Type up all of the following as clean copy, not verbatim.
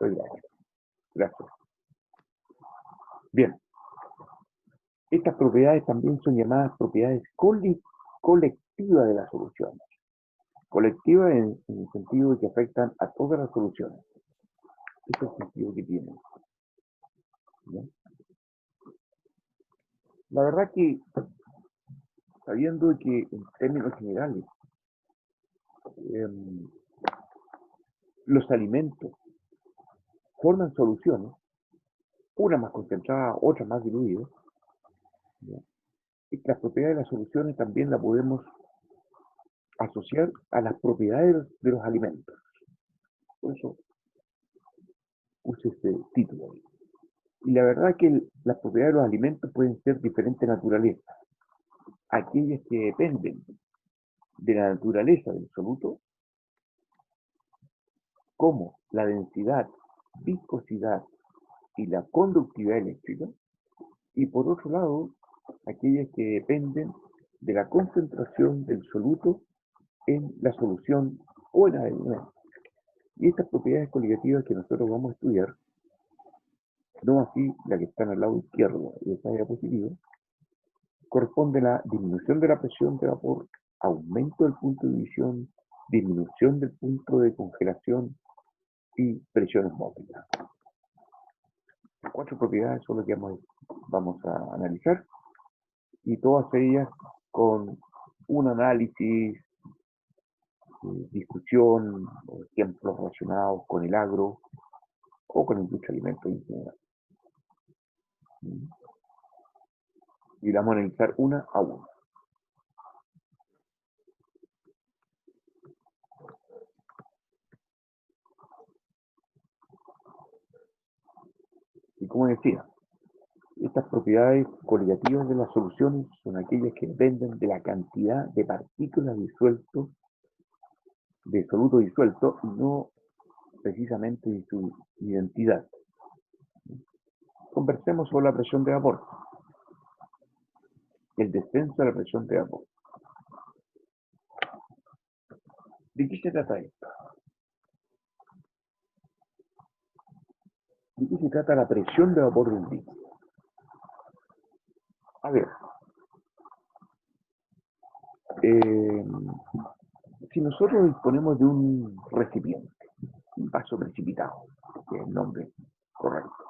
Soy bravo. Gracias. Bien. Estas propiedades también son llamadas propiedades colectivas de las soluciones. Colectivas en el sentido de que afectan a todas las soluciones. Ese es el sentido que tienen. ¿Bien? La verdad que, sabiendo que en términos generales, los alimentos forman soluciones, una más concentrada, otra más diluida, ¿ya? Y las propiedades de las soluciones también las podemos asociar a las propiedades de los alimentos. Por eso use este título. Y la verdad que las propiedades de los alimentos pueden ser de diferente naturaleza. Aquellas que dependen de la naturaleza del soluto, como la densidad, viscosidad y la conductividad eléctrica, y por otro lado, aquellas que dependen de la concentración del soluto en la solución o en el alimento. Y estas propiedades coligativas que nosotros vamos a estudiar, no así la que están al lado izquierdo de esta diapositiva, corresponde a la disminución de la presión de vapor, aumento del punto de ebullición, disminución del punto de congelación y presión osmótica. Las 4 propiedades son las que vamos a analizar, y todas ellas con un análisis, discusión, ejemplos relacionados con el agro o con la industria de alimentos en general. Y la vamos a analizar una a una. Y como decía, estas propiedades coligativas de las soluciones son aquellas que dependen de la cantidad de partículas disueltos, de soluto disuelto, y no precisamente de su identidad. Conversemos sobre la presión de vapor, el descenso de la presión de vapor. ¿De qué se trata esto? ¿De qué se trata la presión de vapor de un líquido? A ver, si nosotros disponemos de un recipiente, un vaso precipitado, que es el nombre correcto,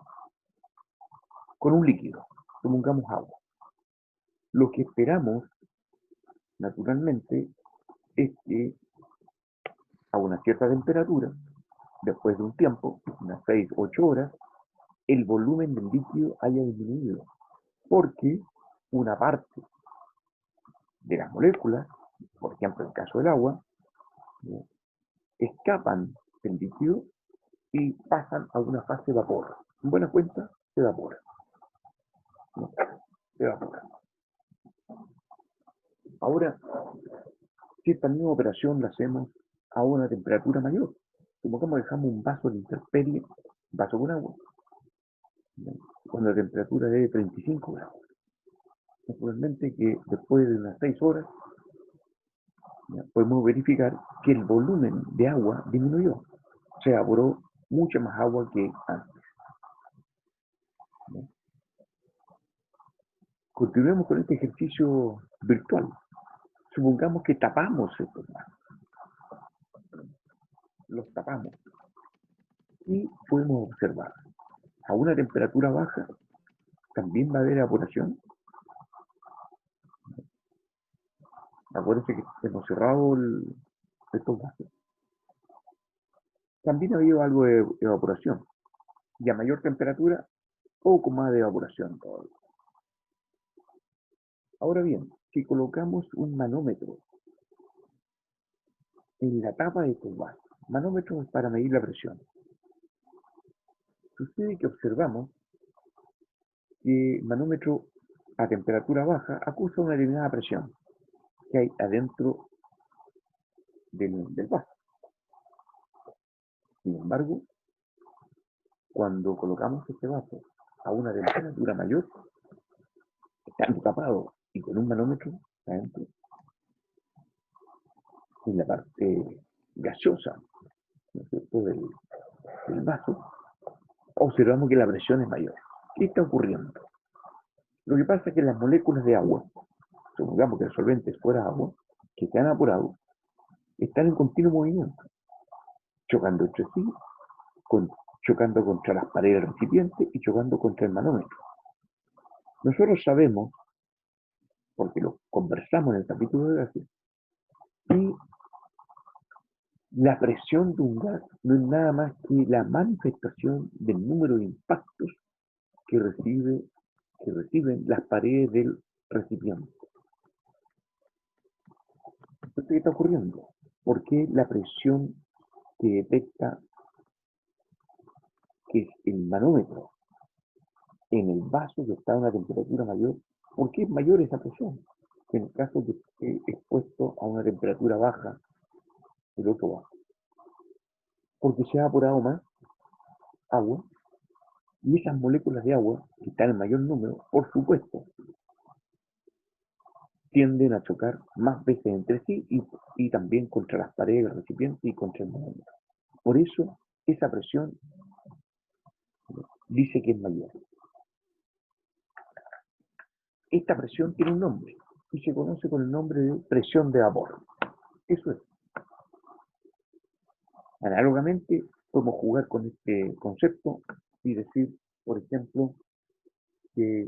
con un líquido, supongamos agua, lo que esperamos, naturalmente, es que a una cierta temperatura, después de un tiempo, unas 6, 8 horas, el volumen del líquido haya disminuido, porque una parte de las moléculas, por ejemplo en el caso del agua, escapan del líquido y pasan a una fase de vapor. En buena cuenta, se evapora. Se evapora. Ahora, si esta misma operación la hacemos a una temperatura mayor, supongamos que dejamos un vaso de intemperie, un vaso con agua, cuando la temperatura es de 35 grados. Naturalmente que después de unas 6 horas podemos verificar que el volumen de agua disminuyó. Se evaporó mucha más agua que antes. Continuemos con este ejercicio virtual. Supongamos que tapamos estos vasos. Los tapamos. Y podemos observar, a una temperatura baja, también va a haber evaporación. Acuérdense que hemos cerrado estos vasos. También ha habido algo de evaporación. Y a mayor temperatura, poco más de evaporación todavía. Ahora bien, si colocamos un manómetro en la tapa de estos vasos, manómetro es para medir la presión, sucede que observamos que el manómetro a temperatura baja acusa una determinada presión que hay adentro del vaso. Sin embargo, cuando colocamos este vaso a una temperatura mayor, estando tapado y con un manómetro adentro, en la parte gaseosa, ¿no es cierto?, del vaso, observamos que la presión es mayor. ¿Qué está ocurriendo? Lo que pasa es que las moléculas de agua, supongamos que el solvente fuera agua, que se han evaporado, están en continuo movimiento, chocando entre sí, chocando contra las paredes del recipiente y chocando contra el manómetro. Nosotros sabemos, porque lo conversamos en el capítulo de gases, que la presión de un gas no es nada más que la manifestación del número de impactos que reciben las paredes del recipiente. Entonces, ¿qué está ocurriendo? ¿Por qué la presión que detecta, que es el manómetro, en el vaso que está a una temperatura mayor, por qué es mayor esa presión? Que en el caso de que esté expuesto a una temperatura baja, el otro bajo. Porque se ha evaporado más agua, y esas moléculas de agua, que están en mayor número, por supuesto, tienden a chocar más veces entre sí y también contra las paredes del recipiente y contra el manómetro. Por eso, esa presión dice que es mayor. Esta presión tiene un nombre y se conoce con el nombre de presión de vapor. Eso es. Análogamente, podemos jugar con este concepto y decir, por ejemplo, que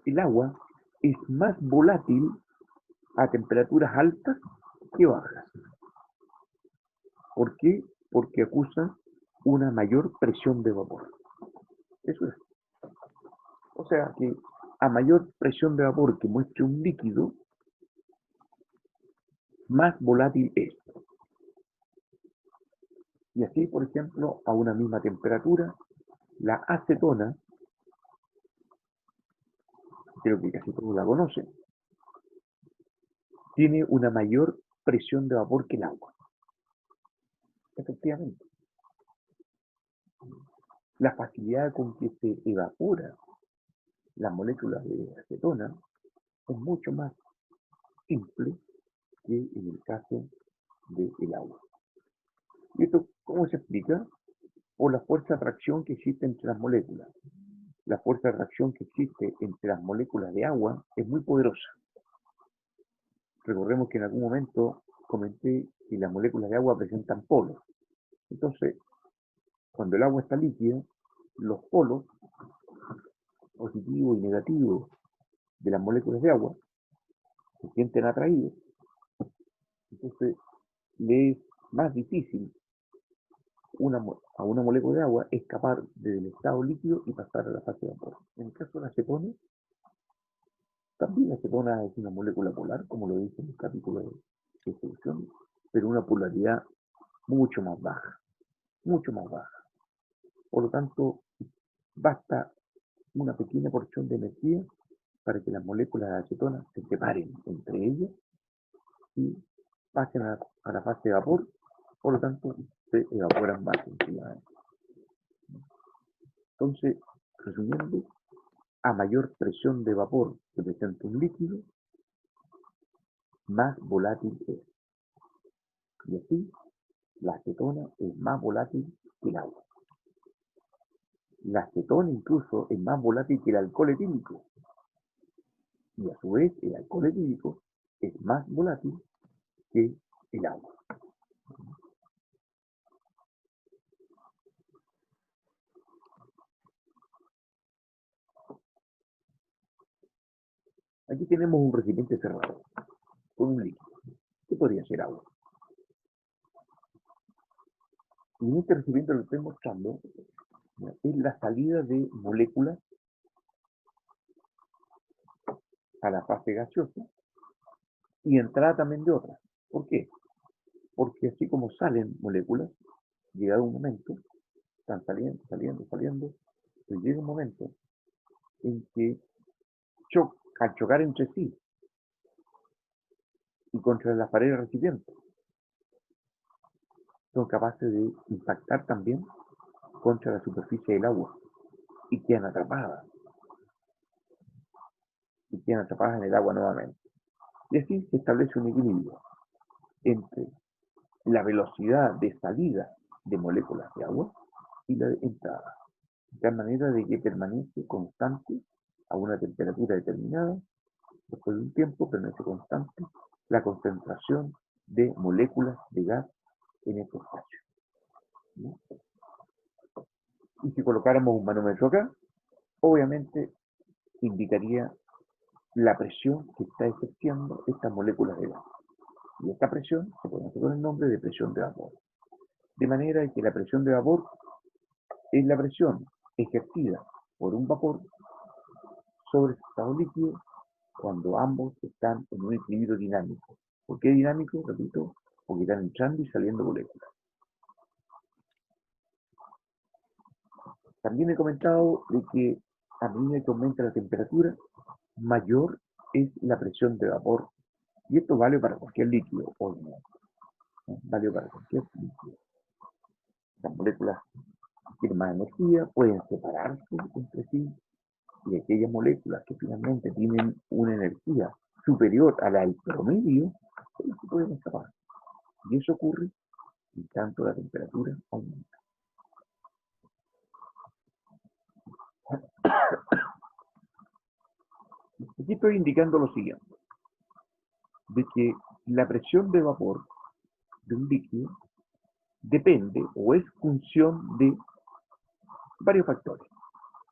el agua es más volátil a temperaturas altas que bajas. ¿Por qué? Porque acusa una mayor presión de vapor. Eso es. O sea que a mayor presión de vapor que muestre un líquido, más volátil es. Y así, por ejemplo, a una misma temperatura, la acetona, creo que casi todos la conocen, tiene una mayor presión de vapor que el agua. Efectivamente. La facilidad con que se evapora las moléculas de acetona es mucho más simple que en el caso del agua. ¿Y esto cómo se explica? Por la fuerza de atracción que existe entre las moléculas. La fuerza de atracción que existe entre las moléculas de agua es muy poderosa. Recordemos que en algún momento comenté que las moléculas de agua presentan polos. Entonces, cuando el agua está líquida, los polos positivos y negativos de las moléculas de agua se sienten atraídos. Entonces, le es más difícil a una molécula de agua escapar del estado líquido y pasar a la fase de vapor. En el caso de la acetona, también la acetona es una molécula polar, como lo dice en el capítulo de solución, pero una polaridad mucho más baja, mucho más baja. Por lo tanto, basta una pequeña porción de energía para que las moléculas de acetona se separen entre ellas y pasen a la fase de vapor, por lo tanto, se evaporan más sencillamente. Entonces, resumiendo, a mayor presión de vapor que presenta un líquido, más volátil es. Y así, la acetona es más volátil que el agua. La acetona incluso es más volátil que el alcohol etílico. Y a su vez, el alcohol etílico es más volátil que el agua. Aquí tenemos un recipiente cerrado, con un líquido. ¿Qué podría ser agua? Y en este recipiente lo estoy mostrando, es la salida de moléculas a la fase gaseosa y entrada también de otras. ¿Por qué? Porque así como salen moléculas, llegado un momento, están saliendo, y llega un momento en que al chocar entre sí y contra las paredes del recipiente, son capaces de impactar también contra la superficie del agua y quedan atrapadas en el agua nuevamente. Y así se establece un equilibrio entre la velocidad de salida de moléculas de agua y la de entrada, de tal manera de que permanece constante a una temperatura determinada. Después de un tiempo permanece constante la concentración de moléculas de gas en este espacio, ¿no? Y si colocáramos un manómetro acá, obviamente indicaría la presión que está ejerciendo estas moléculas de gas. Y esta presión se conoce con el nombre de presión de vapor. De manera que la presión de vapor es la presión ejercida por un vapor sobre el estado líquido cuando ambos están en un equilibrio dinámico. ¿Por qué dinámico? Repito, porque están entrando y saliendo moléculas. También he comentado de que a medida que aumenta la temperatura, mayor es la presión de vapor. Y esto vale para cualquier líquido, obviamente, ¿no? Vale para cualquier líquido. Las moléculas que tienen más energía pueden separarse entre sí, y aquellas moléculas que finalmente tienen una energía superior a la del promedio, son las que pueden escapar. Y eso ocurre en tanto la temperatura aumenta. Aquí estoy indicando lo siguiente, de que la presión de vapor de un líquido depende o es función de varios factores,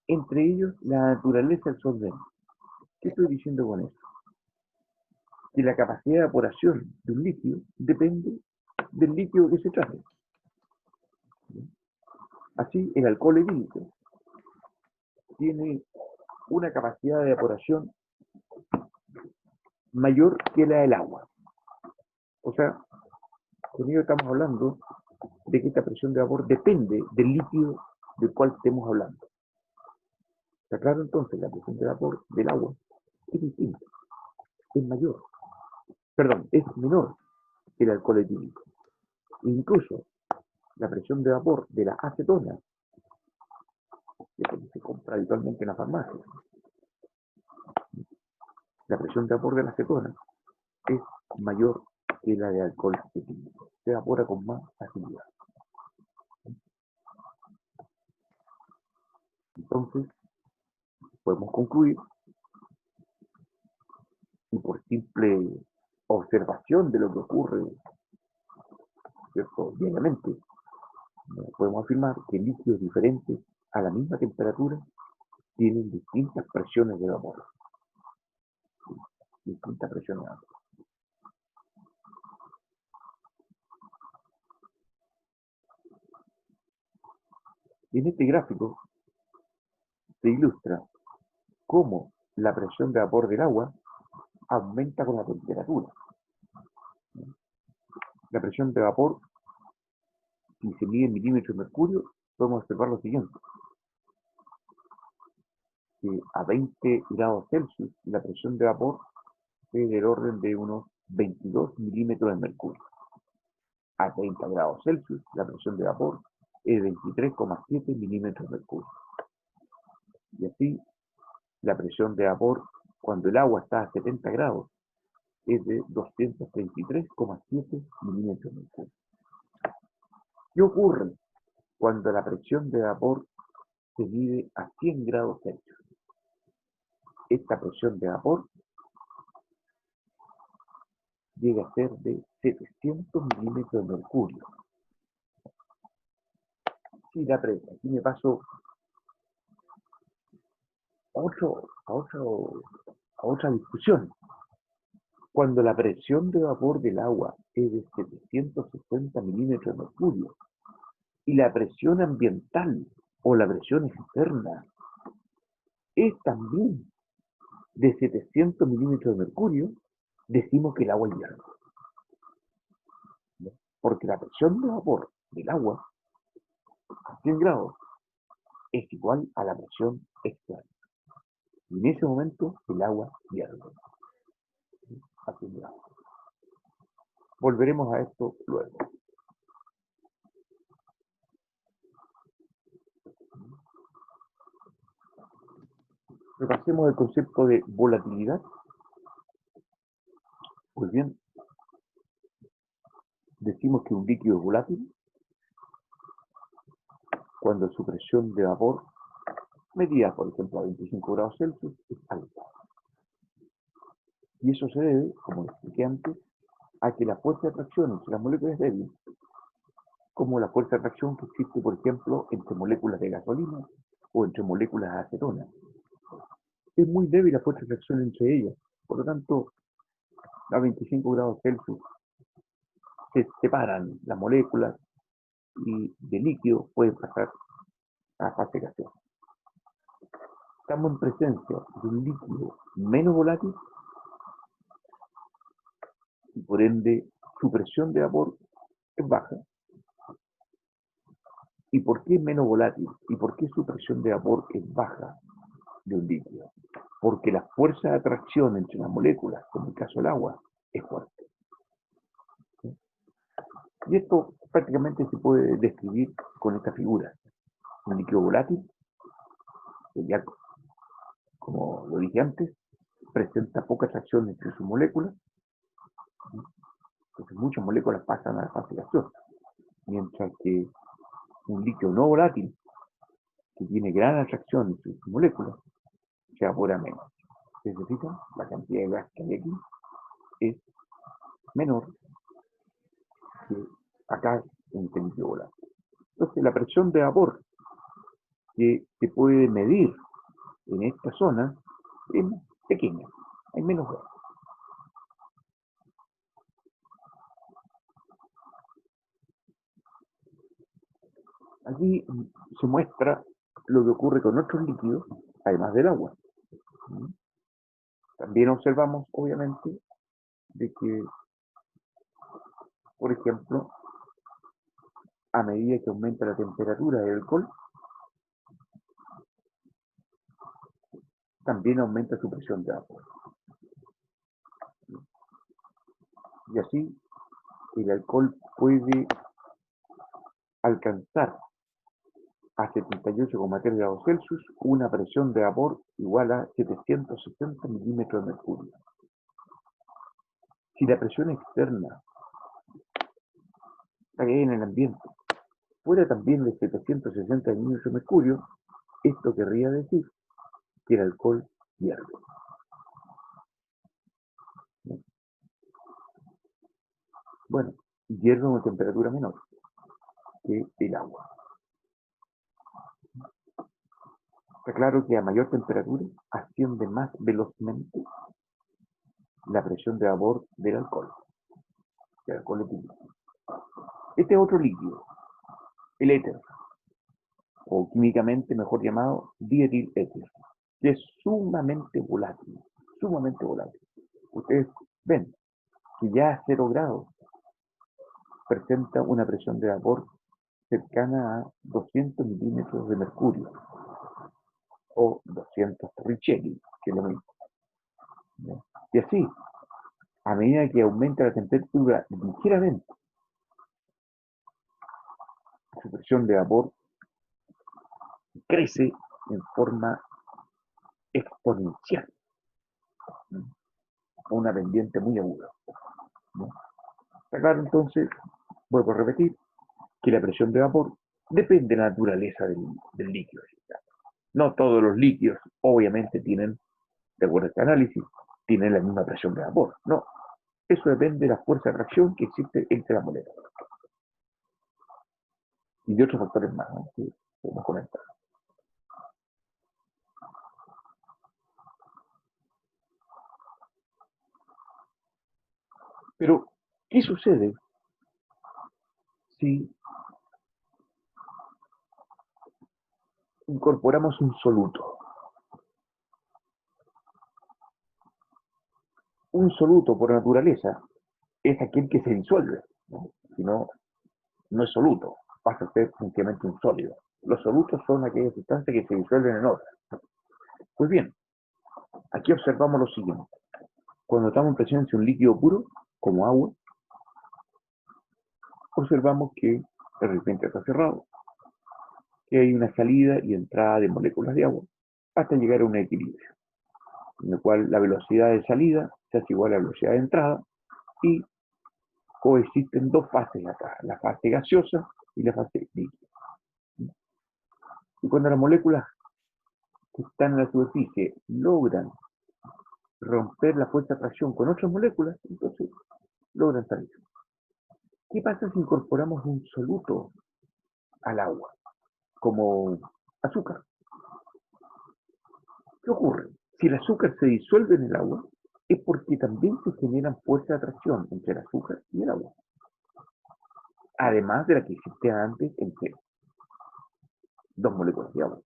entre ellos la naturaleza del solvente. ¿Qué estoy diciendo con eso? Que la capacidad de evaporación de un líquido depende del líquido que se trate. Así, el alcohol etílico tiene una capacidad de evaporación mayor que la del agua. O sea, con ello estamos hablando de que esta presión de vapor depende del líquido del cual estemos hablando. ¿Está claro? Entonces, la presión de vapor del agua es distinta, es mayor, perdón, es menor que el alcohol etílico. Incluso la presión de vapor de la acetona, que se compra habitualmente en la farmacia, la presión de vapor de la acetona es mayor que la de alcohol etílico. Se evapora con más facilidad. Entonces, podemos concluir, y por simple observación de lo que ocurre, ¿cierto?, diariamente, podemos afirmar que líquidos diferentes a la misma temperatura tienen distintas presiones de vapor. Distintas presiones de vapor. Y en este gráfico se ilustra cómo la presión de vapor del agua aumenta con la temperatura. La presión de vapor, si se mide en milímetros de mercurio, podemos observar lo siguiente, que a 20 grados Celsius la presión de vapor es del orden de unos 22 milímetros de mercurio. A 30 grados Celsius la presión de vapor es 23,7 milímetros de mercurio. Y así, la presión de vapor cuando el agua está a 70 grados es de 233,7 milímetros de mercurio. ¿Qué ocurre cuando la presión de vapor se mide a 100 grados Celsius? Esta presión de vapor llega a ser de 700 milímetros de mercurio. Sí, aquí me paso a otra discusión. Cuando la presión de vapor del agua es de 760 milímetros de mercurio y la presión ambiental o la presión externa es también de 700 milímetros de mercurio, decimos que el agua hierve. ¿No? Porque la presión de vapor del agua a 100 grados es igual a la presión externa. Y en ese momento el agua hierve. A 100 grados. Volveremos a esto luego. Repasemos el concepto de volatilidad. Pues bien, decimos que un líquido es volátil cuando su presión de vapor, medida por ejemplo a 25 grados Celsius, es alta. Y eso se debe, como expliqué antes, a que la fuerza de atracción entre las moléculas es débil, como la fuerza de atracción que existe, por ejemplo, entre moléculas de gasolina o entre moléculas de acetona. Es muy débil la fuerza de atracción entre ellas, por lo tanto, a 25 grados Celsius se separan las moléculas y de líquido pueden pasar a fase gaseosa. Estamos en presencia de un líquido menos volátil y por ende su presión de vapor es baja. ¿Y por qué es menos volátil? ¿Y por qué su presión de vapor es baja de un líquido? Porque la fuerza de atracción entre las moléculas, como el caso del agua, es fuerte. ¿Sí? Y esto prácticamente se puede describir con esta figura. Un líquido volátil, que ya como lo dije antes, presenta poca atracción entre sus moléculas, ¿sí? Entonces muchas moléculas pasan a la fase gaseosa, mientras que un líquido no volátil, que tiene gran atracción entre sus moléculas, se evapora menos. ¿Se fijan? La cantidad de gas que hay aquí es menor que acá en el líquido volátil. Entonces la presión de vapor que se puede medir en esta zona es pequeña, hay menos gas. Aquí se muestra lo que ocurre con otros líquidos, además del agua. También observamos, obviamente, de que, por ejemplo, a medida que aumenta la temperatura del alcohol, también aumenta su presión de vapor. Y así, el alcohol puede alcanzar a 78,3 grados Celsius una presión de vapor igual a 760 milímetros de mercurio. Si la presión externa que hay en el ambiente fuera también de 760 milímetros de mercurio, esto querría decir que el alcohol hierve. Bueno, hierve a una temperatura menor que el agua. Está claro que a mayor temperatura asciende más velozmente la presión de vapor del alcohol. El alcohol etílico. Este es otro líquido, el éter, o químicamente mejor llamado dietiléter, que es sumamente volátil, sumamente volátil. Ustedes ven que ya a 0 grados presenta una presión de vapor cercana a 200 milímetros de mercurio, o 200 Torricelli, que es lo mismo. ¿No? Y así, a medida que aumenta la temperatura ligeramente, su presión de vapor crece en forma exponencial, ¿no? Una pendiente muy aguda, ¿no? Está claro, entonces, vuelvo a repetir, que la presión de vapor depende de la naturaleza del líquido. No todos los líquidos, obviamente, tienen, de acuerdo a este análisis, tienen la misma presión de vapor. No, eso depende de la fuerza de reacción que existe entre las moléculas. Y de otros factores más, ¿no?, que podemos comentar. Pero, ¿qué sucede si incorporamos un soluto? Un soluto, por naturaleza, es aquel que se disuelve, ¿no? Si no, no es soluto, pasa a ser sencillamente un sólido. Los solutos son aquellas sustancias que se disuelven en otras. Pues bien, aquí observamos lo siguiente. Cuando estamos en presencia de un líquido puro, como agua, observamos que el recipiente está cerrado, que hay una salida y entrada de moléculas de agua, hasta llegar a un equilibrio, en el cual la velocidad de salida se hace igual a la velocidad de entrada y coexisten dos fases acá, la fase gaseosa y la fase líquida. cuando las moléculas que están en la superficie logran romper la fuerza de atracción con otras moléculas, entonces logran salir. ¿Qué pasa si incorporamos un soluto al agua, como azúcar? ¿Qué ocurre? Si el azúcar se disuelve en el agua, es porque también se generan fuerzas de atracción entre el azúcar y el agua, además de la que existía antes entre dos moléculas de agua.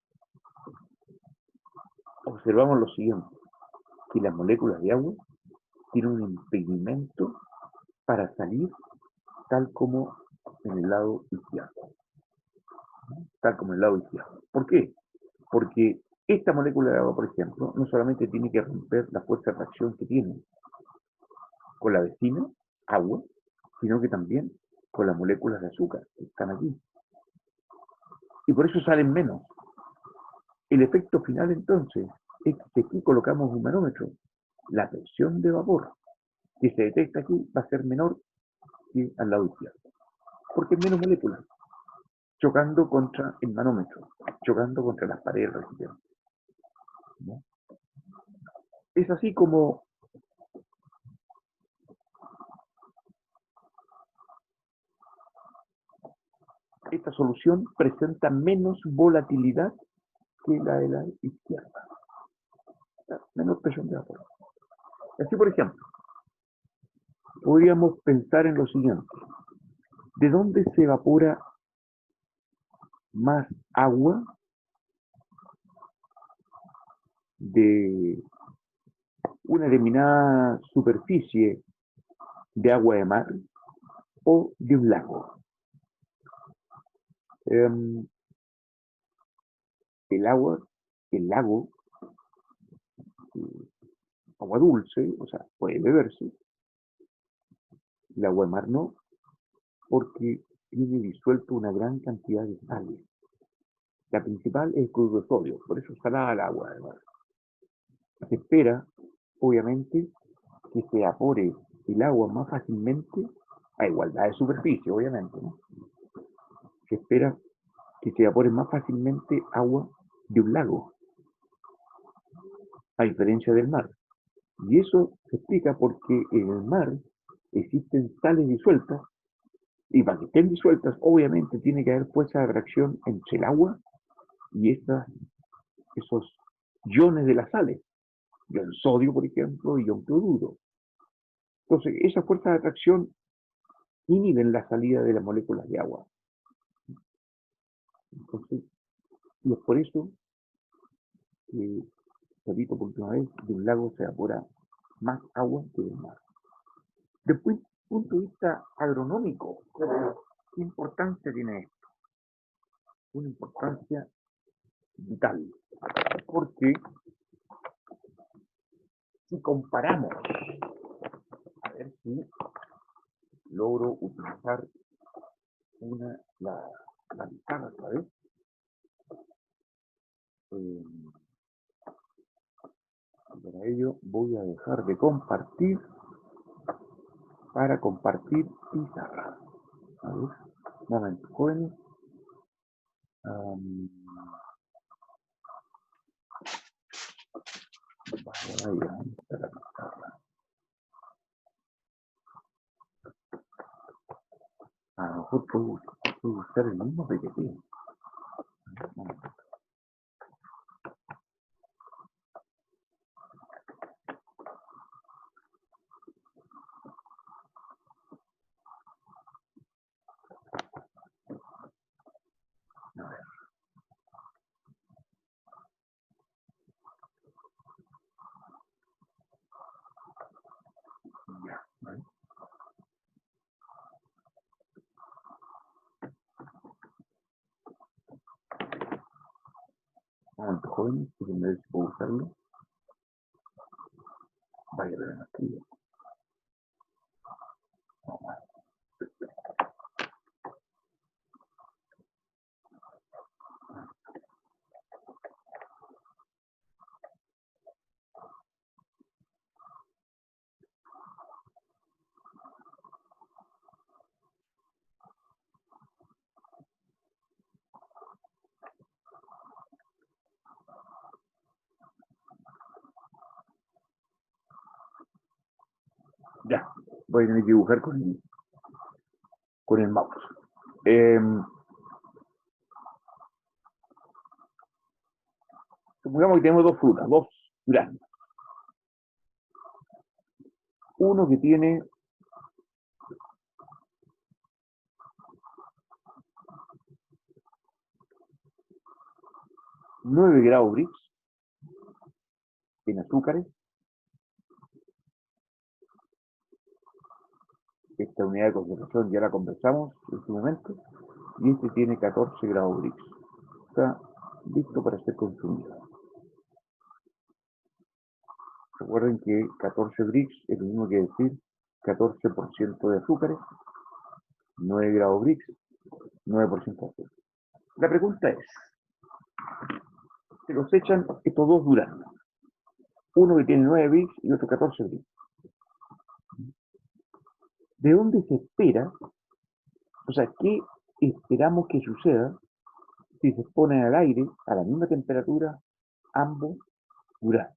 Observamos lo siguiente, que las moléculas de agua tienen un impedimento para salir tal como en el lado izquierdo. Tal como en el lado izquierdo. ¿Por qué? Porque esta molécula de agua, por ejemplo, no solamente tiene que romper la fuerza de atracción que tiene con la vecina, agua, sino que también con las moléculas de azúcar que están aquí. Y por eso salen menos. El efecto final entonces es que aquí colocamos un manómetro. La presión de vapor que se detecta aquí va a ser menor que al lado izquierdo. Porque es menos moléculas, chocando contra el manómetro, chocando contra las paredes recipientes, ¿no? Es así como esta solución presenta menos volatilidad que la de la izquierda, menos presión de vapor. Así, por ejemplo, podríamos pensar en lo siguiente: ¿de dónde se evapora más agua? De una determinada superficie de agua de mar o de un lago. El agua, el lago, agua dulce, o sea, puede beberse. El agua de mar no, porque tiene disuelto una gran cantidad de sales. La principal es el cloruro de sodio, por eso salada el agua de mar. Se espera, obviamente, que se evapore el agua más fácilmente, a igualdad de superficie, obviamente, ¿no? Se espera que se evapore más fácilmente agua de un lago, a diferencia del mar. Y eso se explica porque en el mar existen sales disueltas, y para que estén disueltas, obviamente tiene que haber fuerza de atracción entre el agua y esos iones de las sales, ion sodio, por ejemplo, y ion cloruro. Entonces, esa fuerza de atracción inhiben la salida de las moléculas de agua. Entonces, y es por eso que, repito por última vez, de un lago se evapora más agua que del mar. Desde el punto de vista agronómico, ¿qué importancia tiene esto? Una importancia vital, porque si comparamos, a ver si logro utilizar la pizarra otra vez. Para ello voy a dejar de compartir para compartir pizarra. A ver, un momento, jóvenes. Vaya, ahí está la pizarra. A lo mejor puedo usar el mismo PPT. Un momento. A ver. Ya, ¿vale? Un momento, jóvenes, que me ver si puedo usarlo. Vaya, pero no escribo. Ya, voy a tener que dibujar con el mouse. Supongamos que tenemos dos frutas, dos duraznos. Uno que tiene 9 grados Brix en azúcares. Esta unidad de concentración ya la conversamos en su momento. Y este tiene 14 grados Brix. Está listo para ser consumido. Recuerden que 14 Brix es lo mismo que decir 14% de azúcares, 9 grados Brix, 9% de azúcar. La pregunta es, se los echan estos dos duraznos, uno que tiene 9 Brix y otro 14 Brix. ¿De dónde se espera? O sea, ¿qué esperamos que suceda si se exponen al aire a la misma temperatura ambos duraznos?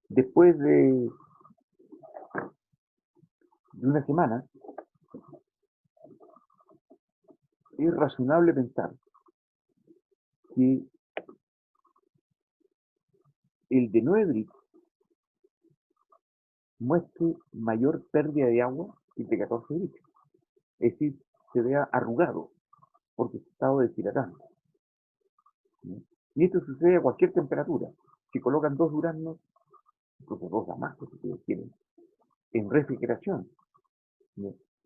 Después de una semana, es razonable pensar que el de 9 Brix muestre mayor pérdida de agua que el de 14 Brix. Es decir, se vea arrugado porque se ha estado deshidratando. Y esto sucede a cualquier temperatura. Si colocan dos duraznos, incluso dos damascos, si ustedes quieren, en refrigeración,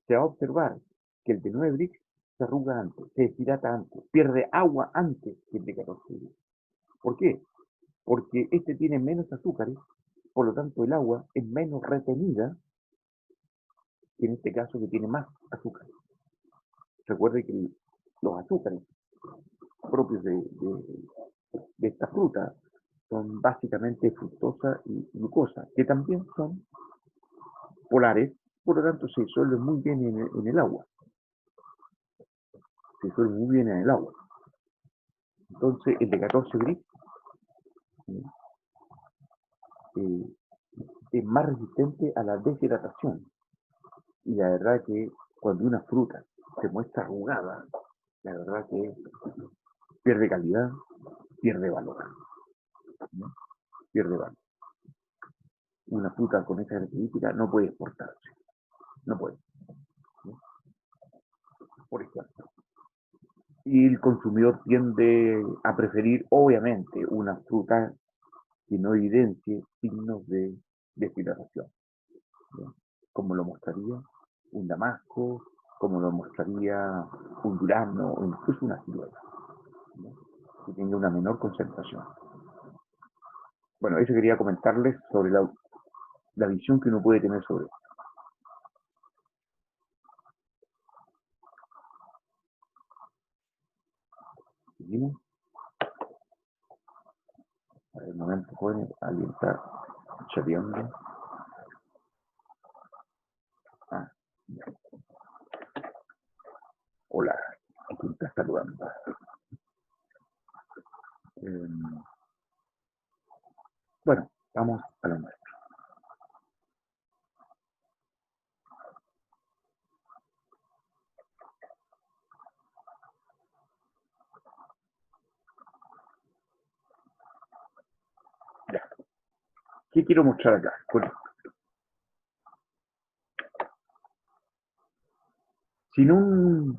se va a observar que el de 9 Brix se arruga antes, se deshidrata antes, pierde agua antes que el de 14 Brix. ¿Por qué? Porque este tiene menos azúcares, por lo tanto el agua es menos retenida que en este caso que tiene más azúcar. Recuerde que los azúcares propios de esta fruta son básicamente fructosa y glucosa, que también son polares, por lo tanto se disuelven muy bien en el agua. Se disuelven muy bien en el agua. Entonces el de 14 Brix es más resistente a la deshidratación. Y la verdad que cuando una fruta se muestra arrugada, la verdad que pierde calidad, pierde valor. ¿No? Pierde valor. Una fruta con esa característica no puede exportarse. No puede. ¿No? Por ejemplo. Y el consumidor tiende a preferir, obviamente, una fruta que no evidencie signos de deshidratación. ¿No? Como lo mostraría un damasco, como lo mostraría un durazno o incluso una ciruela, ¿no? Que tenga una menor concentración. Bueno, eso quería comentarles sobre la visión que uno puede tener sobre esto. ¿Seguimos? A ver, un momento, jóvenes, alguien está chateando. Ah, ya. Hola, ¿quién está saludando? Bueno, vamos a lo nuestro. Ya. ¿Qué quiero mostrar acá? Bueno, sin un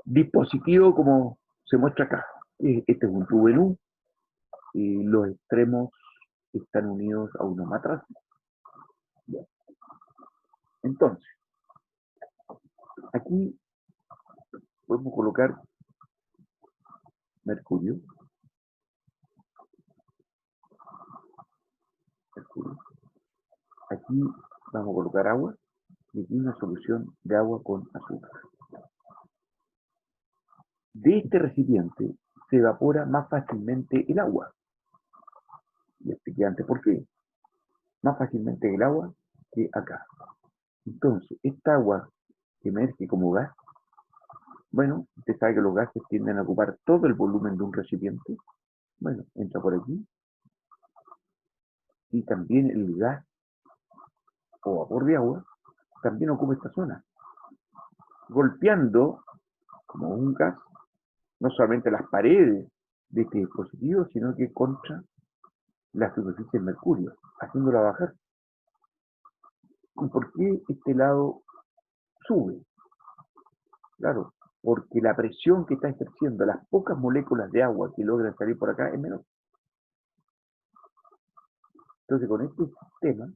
dispositivo como se muestra acá. Este es un tubo en U y los extremos están unidos a una matraca. Bien. Entonces, aquí podemos colocar mercurio. Aquí vamos a colocar agua y aquí una solución de agua con azúcar. De este recipiente se evapora más fácilmente el agua. Y expliqué antes por qué. Más fácilmente el agua que acá. Entonces, esta agua que emerge como gas, bueno, usted sabe que los gases tienden a ocupar todo el volumen de un recipiente. Bueno, entra por aquí. Y también el gas o vapor de agua también ocupa esta zona, golpeando como un gas no solamente las paredes de este dispositivo, sino que contra la superficie del mercurio, haciéndola bajar. ¿Y por qué este lado sube? Claro, porque la presión que está ejerciendo las pocas moléculas de agua que logran salir por acá es menor. Entonces, con este sistema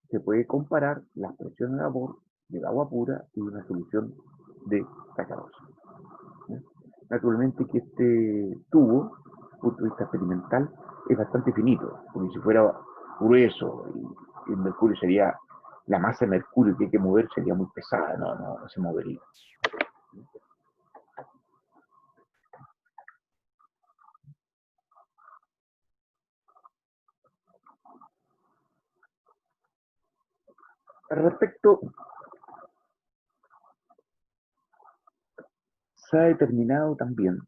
se puede comparar las presiones de vapor del agua pura y una solución de sacarosa. Naturalmente que este tubo, desde el punto de vista experimental, es bastante finito, porque si fuera grueso y el mercurio sería, la masa de mercurio que hay que mover sería muy pesada, no se movería. Al respecto, se ha determinado también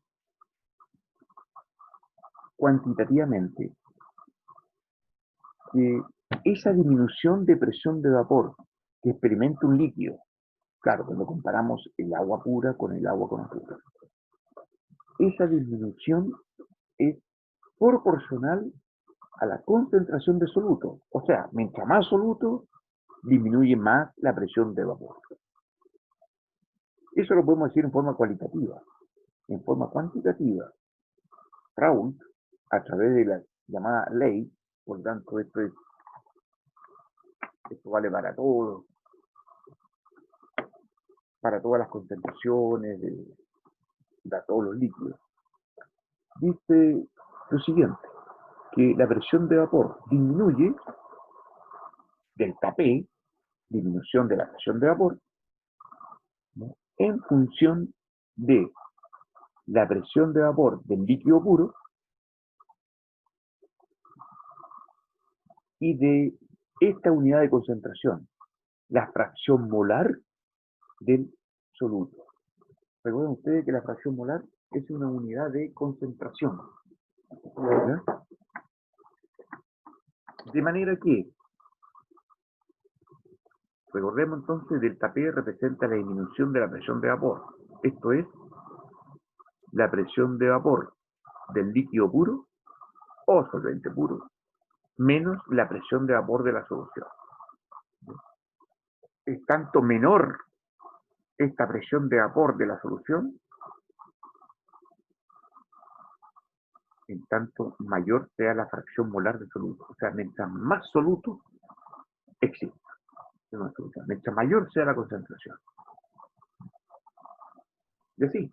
cuantitativamente que esa disminución de presión de vapor que experimenta un líquido, claro, cuando comparamos el agua pura con el agua con azúcar, esa disminución es proporcional a la concentración de soluto. O sea, mientras más soluto, disminuye más la presión de vapor. Eso lo podemos decir en forma cualitativa. En forma cuantitativa, Raoult, a través de la llamada ley, por tanto esto vale para todas las concentraciones, de todos los líquidos, dice lo siguiente, que la presión de vapor disminuye delta P, disminución de la presión de vapor, ¿no?, en función de la presión de vapor del líquido puro y de esta unidad de concentración, la fracción molar del soluto. Recuerden ustedes que la fracción molar es una unidad de concentración, ¿verdad? De manera que, recordemos entonces, delta P representa la disminución de la presión de vapor. Esto es la presión de vapor del líquido puro o solvente puro, menos la presión de vapor de la solución. Es tanto menor esta presión de vapor de la solución, en tanto mayor sea la fracción molar de soluto. O sea, mientras más soluto existe en una solución, mientras mayor sea la concentración. Y así,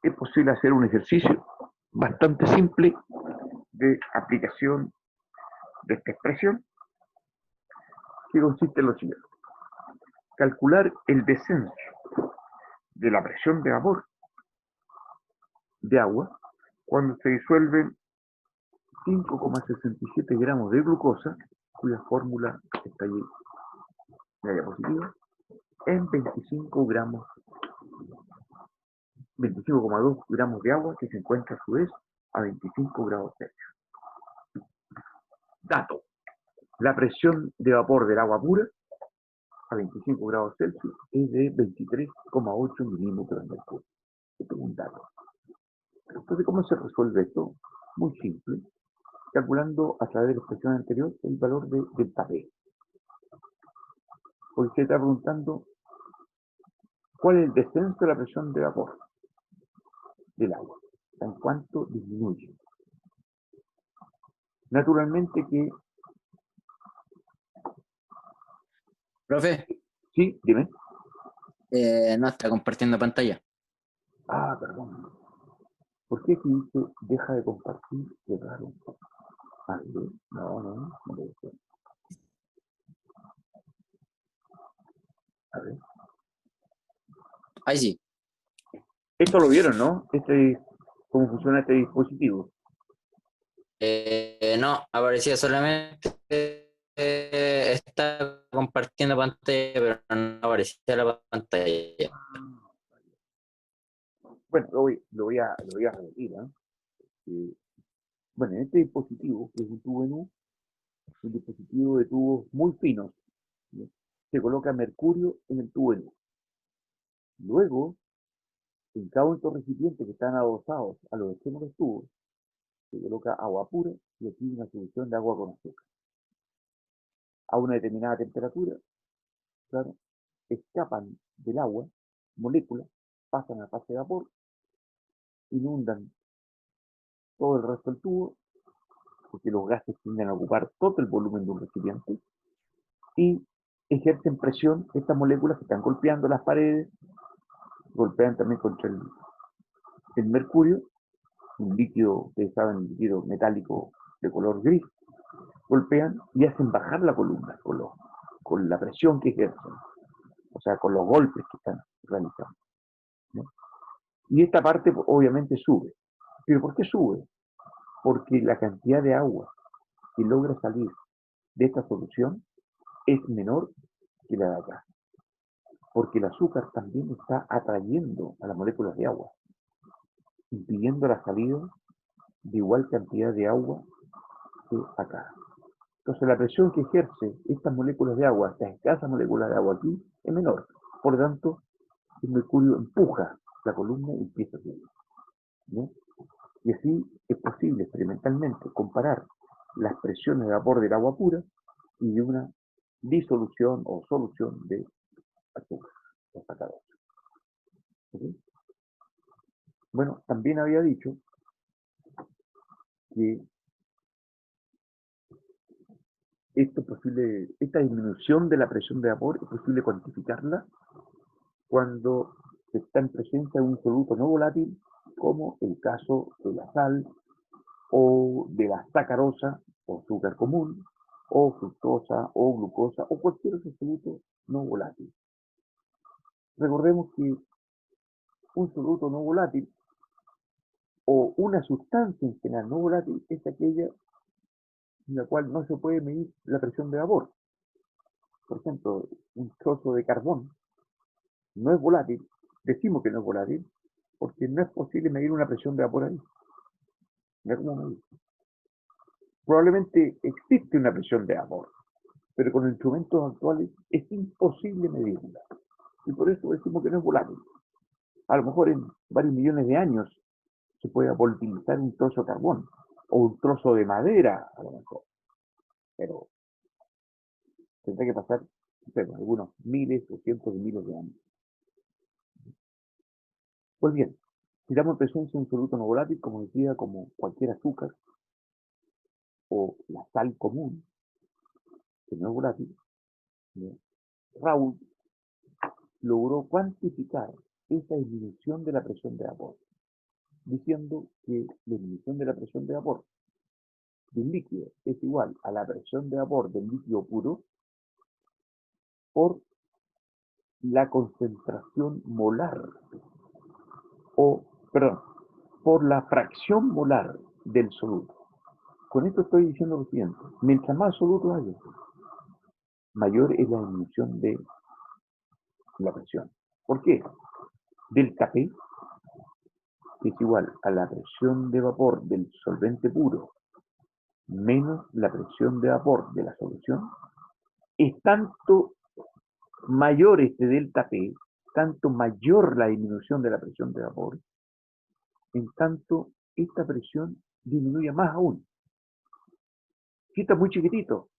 es posible hacer un ejercicio bastante simple de aplicación de esta expresión, que consiste en lo siguiente: calcular el descenso de la presión de vapor de agua cuando se disuelven 5,67 gramos de glucosa, cuya fórmula está allí en la diapositiva, en 25,2 gramos de agua, que se encuentra a su vez a 25 grados Celsius. Dato: la presión de vapor del agua pura a 25 grados Celsius es de 23,8 milímetros de mercurio. Esto es un dato. Entonces, ¿cómo se resuelve esto? Muy simple, calculando a través de la expresión anterior el valor de delta P. Porque se está preguntando cuál es el descenso de la presión de vapor del agua, en cuánto disminuye. Naturalmente que... Profe, Sí, dime. no está compartiendo pantalla. Ah, perdón. ¿Por qué aquí dice deja de compartir? Qué raro. Ah, no debe ser. A ver. Ahí sí. Esto lo vieron, ¿no? ¿Cómo funciona este dispositivo? No, aparecía solamente está compartiendo pantalla, pero no aparecía la pantalla. Bueno, lo voy a repetir, ¿eh? Bueno, en este dispositivo, que es un tubo en U, un dispositivo de tubos muy finos. ¿Sí? Se coloca mercurio en el tubo de luz. Luego, en cada uno de estos recipientes que están adosados a los extremos del tubo, se coloca agua pura y aquí una solución de agua con azúcar. A una determinada temperatura, claro, escapan del agua moléculas, pasan a la fase de vapor, inundan todo el resto del tubo, porque los gases tienden a ocupar todo el volumen de un recipiente, y ejercen presión estas moléculas que están golpeando las paredes, golpean también contra el mercurio, un líquido, ustedes saben, un líquido metálico de color gris, golpean y hacen bajar la columna con la presión que ejercen, o sea, con los golpes que están realizando, ¿no? Y esta parte obviamente sube. ¿Pero por qué sube? Porque la cantidad de agua que logra salir de esta solución es menor que la de acá. Porque el azúcar también está atrayendo a las moléculas de agua, impidiendo la salida de igual cantidad de agua que acá. Entonces la presión que ejerce estas moléculas de agua, estas escasas moléculas de agua aquí, es menor. Por lo tanto, el mercurio empuja la columna y empieza a subir, ¿no? Y así es posible experimentalmente comparar las presiones de vapor del agua pura y de una disolución o solución de azúcar o sacarosa. ¿Okay? Bueno, también había dicho que esta disminución de la presión de vapor es posible cuantificarla cuando se está en presencia de un soluto no volátil, como el caso de la sal o de la sacarosa o azúcar común, o fructosa o glucosa o cualquier otro soluto no volátil. Recordemos que un soluto no volátil o una sustancia en general no volátil es aquella en la cual no se puede medir la presión de vapor. Por ejemplo, un trozo de carbón no es volátil, decimos que no es volátil, porque no es posible medir una presión de vapor ahí. Mira cómo medir. Probablemente existe una presión de vapor, pero con instrumentos actuales es imposible medirla. Y por eso decimos que no es volátil. A lo mejor en varios millones de años se puede volatilizar un trozo de carbón o un trozo de madera, a lo mejor. Pero tendrá que pasar, no sé, algunos miles o cientos de miles de años. Pues bien, si damos en presencia un soluto no volátil, como decía, como cualquier azúcar o la sal común, que no es volátil, ¿no? Raúl logró cuantificar esa disminución de la presión de vapor, diciendo que la disminución de la presión de vapor de un líquido es igual a la presión de vapor del líquido puro por la concentración molar, o, perdón, por la fracción molar del soluto. Con esto estoy diciendo lo siguiente: mientras más soluto haya, mayor es la disminución de la presión. ¿Por qué? Delta P, que es igual a la presión de vapor del solvente puro menos la presión de vapor de la solución, es tanto mayor este delta P, tanto mayor la disminución de la presión de vapor, en tanto esta presión disminuye más aún. Si está muy chiquitito,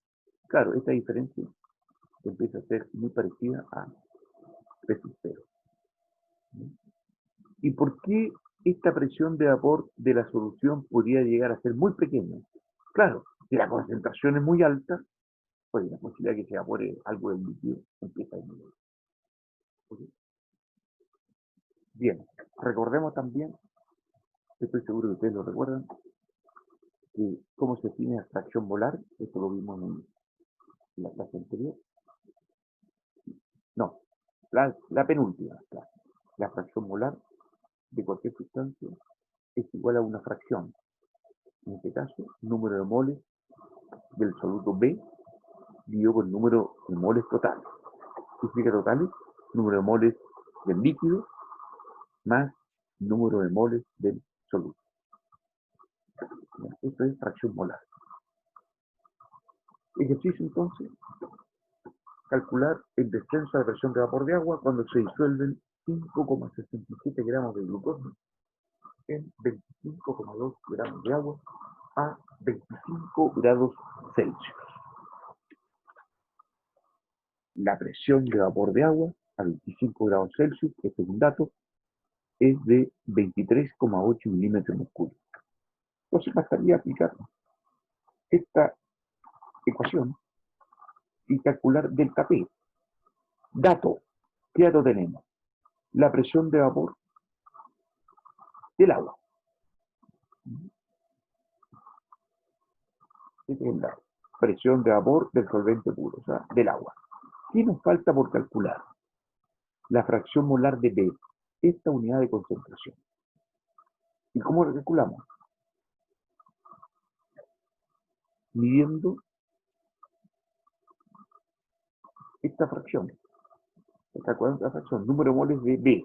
claro, esta diferencia empieza a ser muy parecida a P sub 0. ¿Y por qué esta presión de vapor de la solución podría llegar a ser muy pequeña? Claro, si la concentración es muy alta, pues la posibilidad de que se evapore algo del líquido empieza a disminuir. Bien, recordemos también, estoy seguro que ustedes lo recuerdan, que cómo se define la fracción molar, esto lo vimos en la clase anterior. No, la penúltima clase. La fracción molar de cualquier sustancia es igual a una fracción, en este caso, número de moles del soluto B dividido por el número de moles totales. ¿Qué significa totales? Número de moles del líquido más número de moles del soluto. Esto es fracción molar. Ejercicio entonces, calcular el descenso de presión de vapor de agua cuando se disuelven 5,67 gramos de glucosa en 25,2 gramos de agua a 25 grados Celsius. La presión de vapor de agua a 25 grados Celsius, este es un dato, es de 23,8 milímetros mercurio. Entonces bastaría aplicar esta ecuación y calcular delta P. Dato, ¿qué dato tenemos? La presión de vapor del agua. Este es el dato. Presión de vapor del solvente puro, o sea, del agua. ¿Qué nos falta por calcular? La fracción molar de B, esta unidad de concentración. ¿Y cómo lo calculamos? Midiendo esta fracción. Esta fracción, número de moles de B,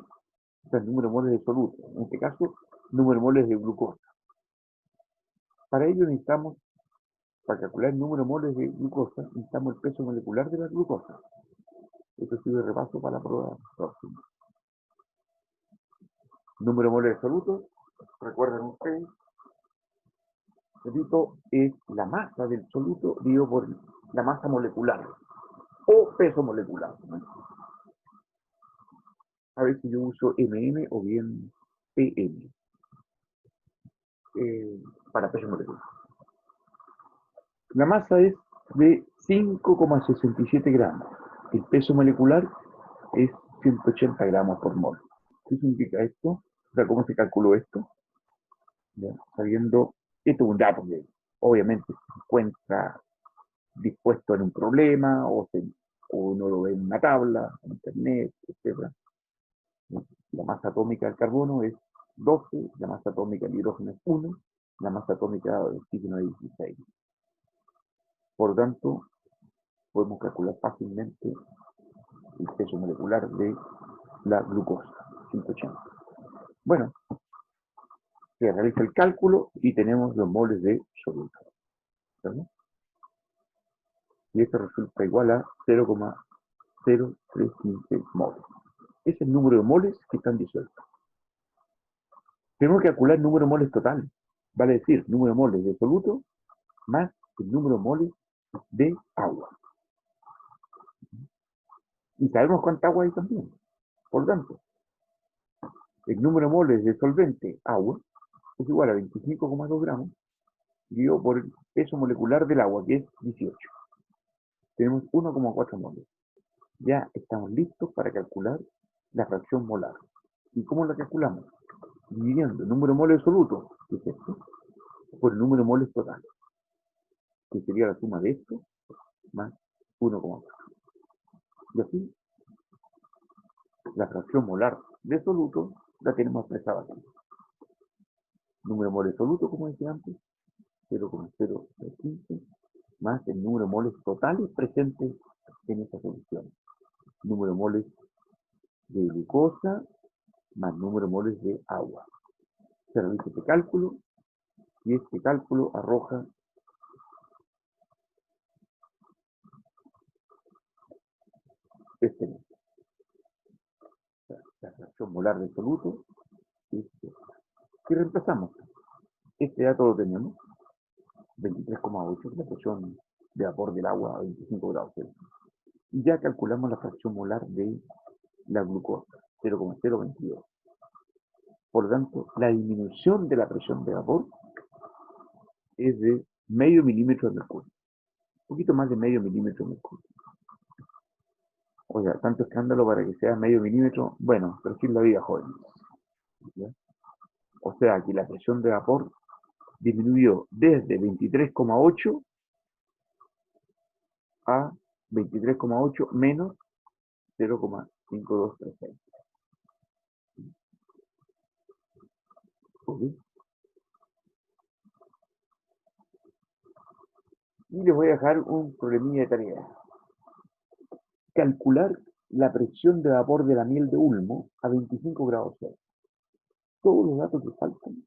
o sea, el número de moles de soluto. En este caso, número de moles de glucosa. Para ello necesitamos, para calcular el número de moles de glucosa, necesitamos el peso molecular de la glucosa. Esto sirve de repaso para la prueba próxima. Número de moles de soluto, recuerden ustedes, repito, es la masa del soluto dividido por la masa molecular o peso molecular, ¿no? A ver si yo uso MM o bien PM para peso molecular. La masa es de 5,67 gramos. El peso molecular es 180 gramos por mol. ¿Qué significa esto? O sea, ¿cómo se calculó esto? ¿Ya? Sabiendo, esto es un dato que obviamente se encuentra dispuesto en un problema o uno lo ve en una tabla, en internet, etc. La masa atómica del carbono es 12, la masa atómica del hidrógeno es 1, la masa atómica del oxígeno es 16. Por lo tanto, podemos calcular fácilmente el peso molecular de la glucosa, 180. Bueno, se realiza el cálculo y tenemos los moles de soluto, ¿verdad? Y esto resulta igual a 0,0315 moles. Es el número de moles que están disueltos. Tenemos que calcular el número de moles total, vale decir, número de moles de soluto más el número de moles de agua. Y sabemos cuánta agua hay también. Por lo tanto, el número de moles de solvente agua es igual a 25,2 gramos dividido por el peso molecular del agua, que es 18. Tenemos 1,4 moles. Ya estamos listos para calcular la fracción molar. ¿Y cómo la calculamos? Dividiendo el número de moles de soluto, que es esto, por el número de moles total, que sería la suma de esto más 1,4. Y así, la fracción molar de soluto la tenemos expresada aquí. Número de moles de soluto, como decía antes, 0,0315, más el número de moles totales presentes en esta solución. Número de moles de glucosa más número de moles de agua. Se realiza este cálculo y este cálculo arroja este número. La fracción molar del soluto es ¿qué reemplazamos? Este dato lo tenemos, 23,8, la presión de vapor del agua a 25 grados Celsius. Y ya calculamos la fracción molar de la glucosa, 0,022. Por lo tanto, la disminución de la presión de vapor es de medio milímetro de mercurio. Un poquito más de medio milímetro de mercurio. Oiga, tanto escándalo para que sea medio milímetro. Bueno, pero sí la vida, joven. ¿Ya? O sea, que la presión de vapor disminuyó desde 23,8 a 23,8 menos 0,5236. ¿Okay? Y les voy a dejar un problemilla de tarea. Calcular la presión de vapor de la miel de Ulmo a 25 grados Celsius. Todos los datos que faltan,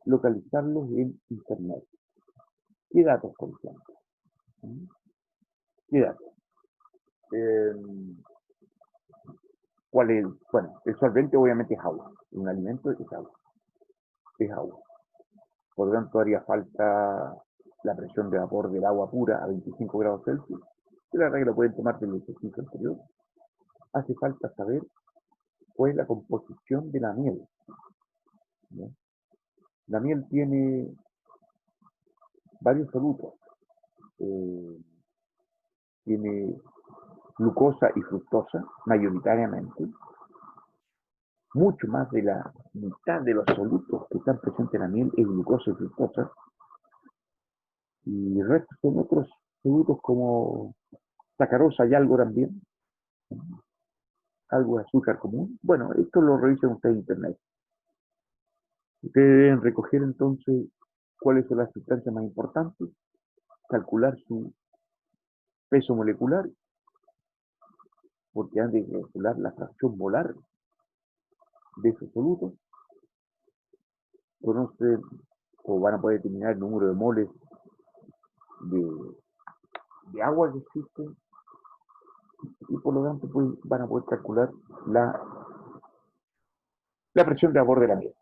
localizarlos en internet. ¿Qué datos, por ejemplo? ¿Qué dato? ¿Cuál es? Bueno, el solvente obviamente es agua. Un alimento es agua. Es agua. Por lo tanto, haría falta la presión de vapor del agua pura a 25 grados Celsius. Que la regla pueden tomar del ejercicio anterior. Hace falta saber cuál es la composición de la miel. ¿No? La miel tiene varios solutos. Tiene glucosa y fructosa, mayoritariamente. Mucho más de la mitad de los solutos que están presentes en la miel es glucosa y fructosa. Y el resto son otros solutos como sacarosa y algo también. Algo de azúcar común. Bueno, esto lo revisan ustedes en internet. Ustedes deben recoger entonces cuáles son las sustancias más importantes, calcular su peso molecular, porque han de calcular la fracción molar de esos solutos, conocen o van a poder determinar el número de moles de agua que existen y por lo tanto pues, van a poder calcular la presión de vapor de la miel.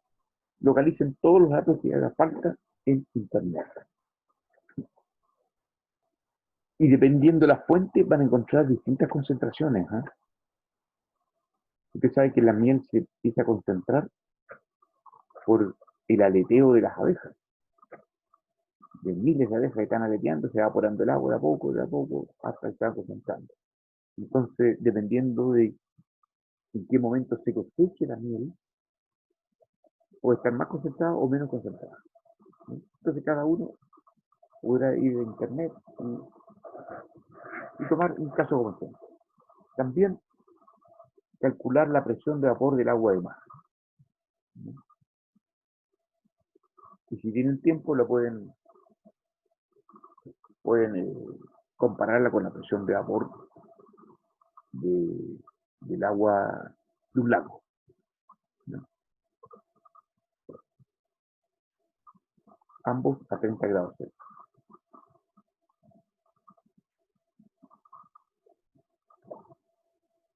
Localicen todos los datos que haga falta en internet. Y dependiendo de la fuente van a encontrar distintas concentraciones. Usted sabe que la miel se empieza a concentrar por el aleteo de las abejas. De miles de abejas que están aleteando, se va evaporando el agua de a poco, hasta que se va concentrando. Entonces, dependiendo de en qué momento se coseche la miel, puede estar más concentrada o menos concentrada. Entonces, cada uno podrá ir a internet y tomar un caso como este. También calcular la presión de vapor del agua de mar. Y si tienen tiempo, la pueden compararla con la presión de vapor del agua de un lago. ¿No? Ambos a 30 grados Celsius.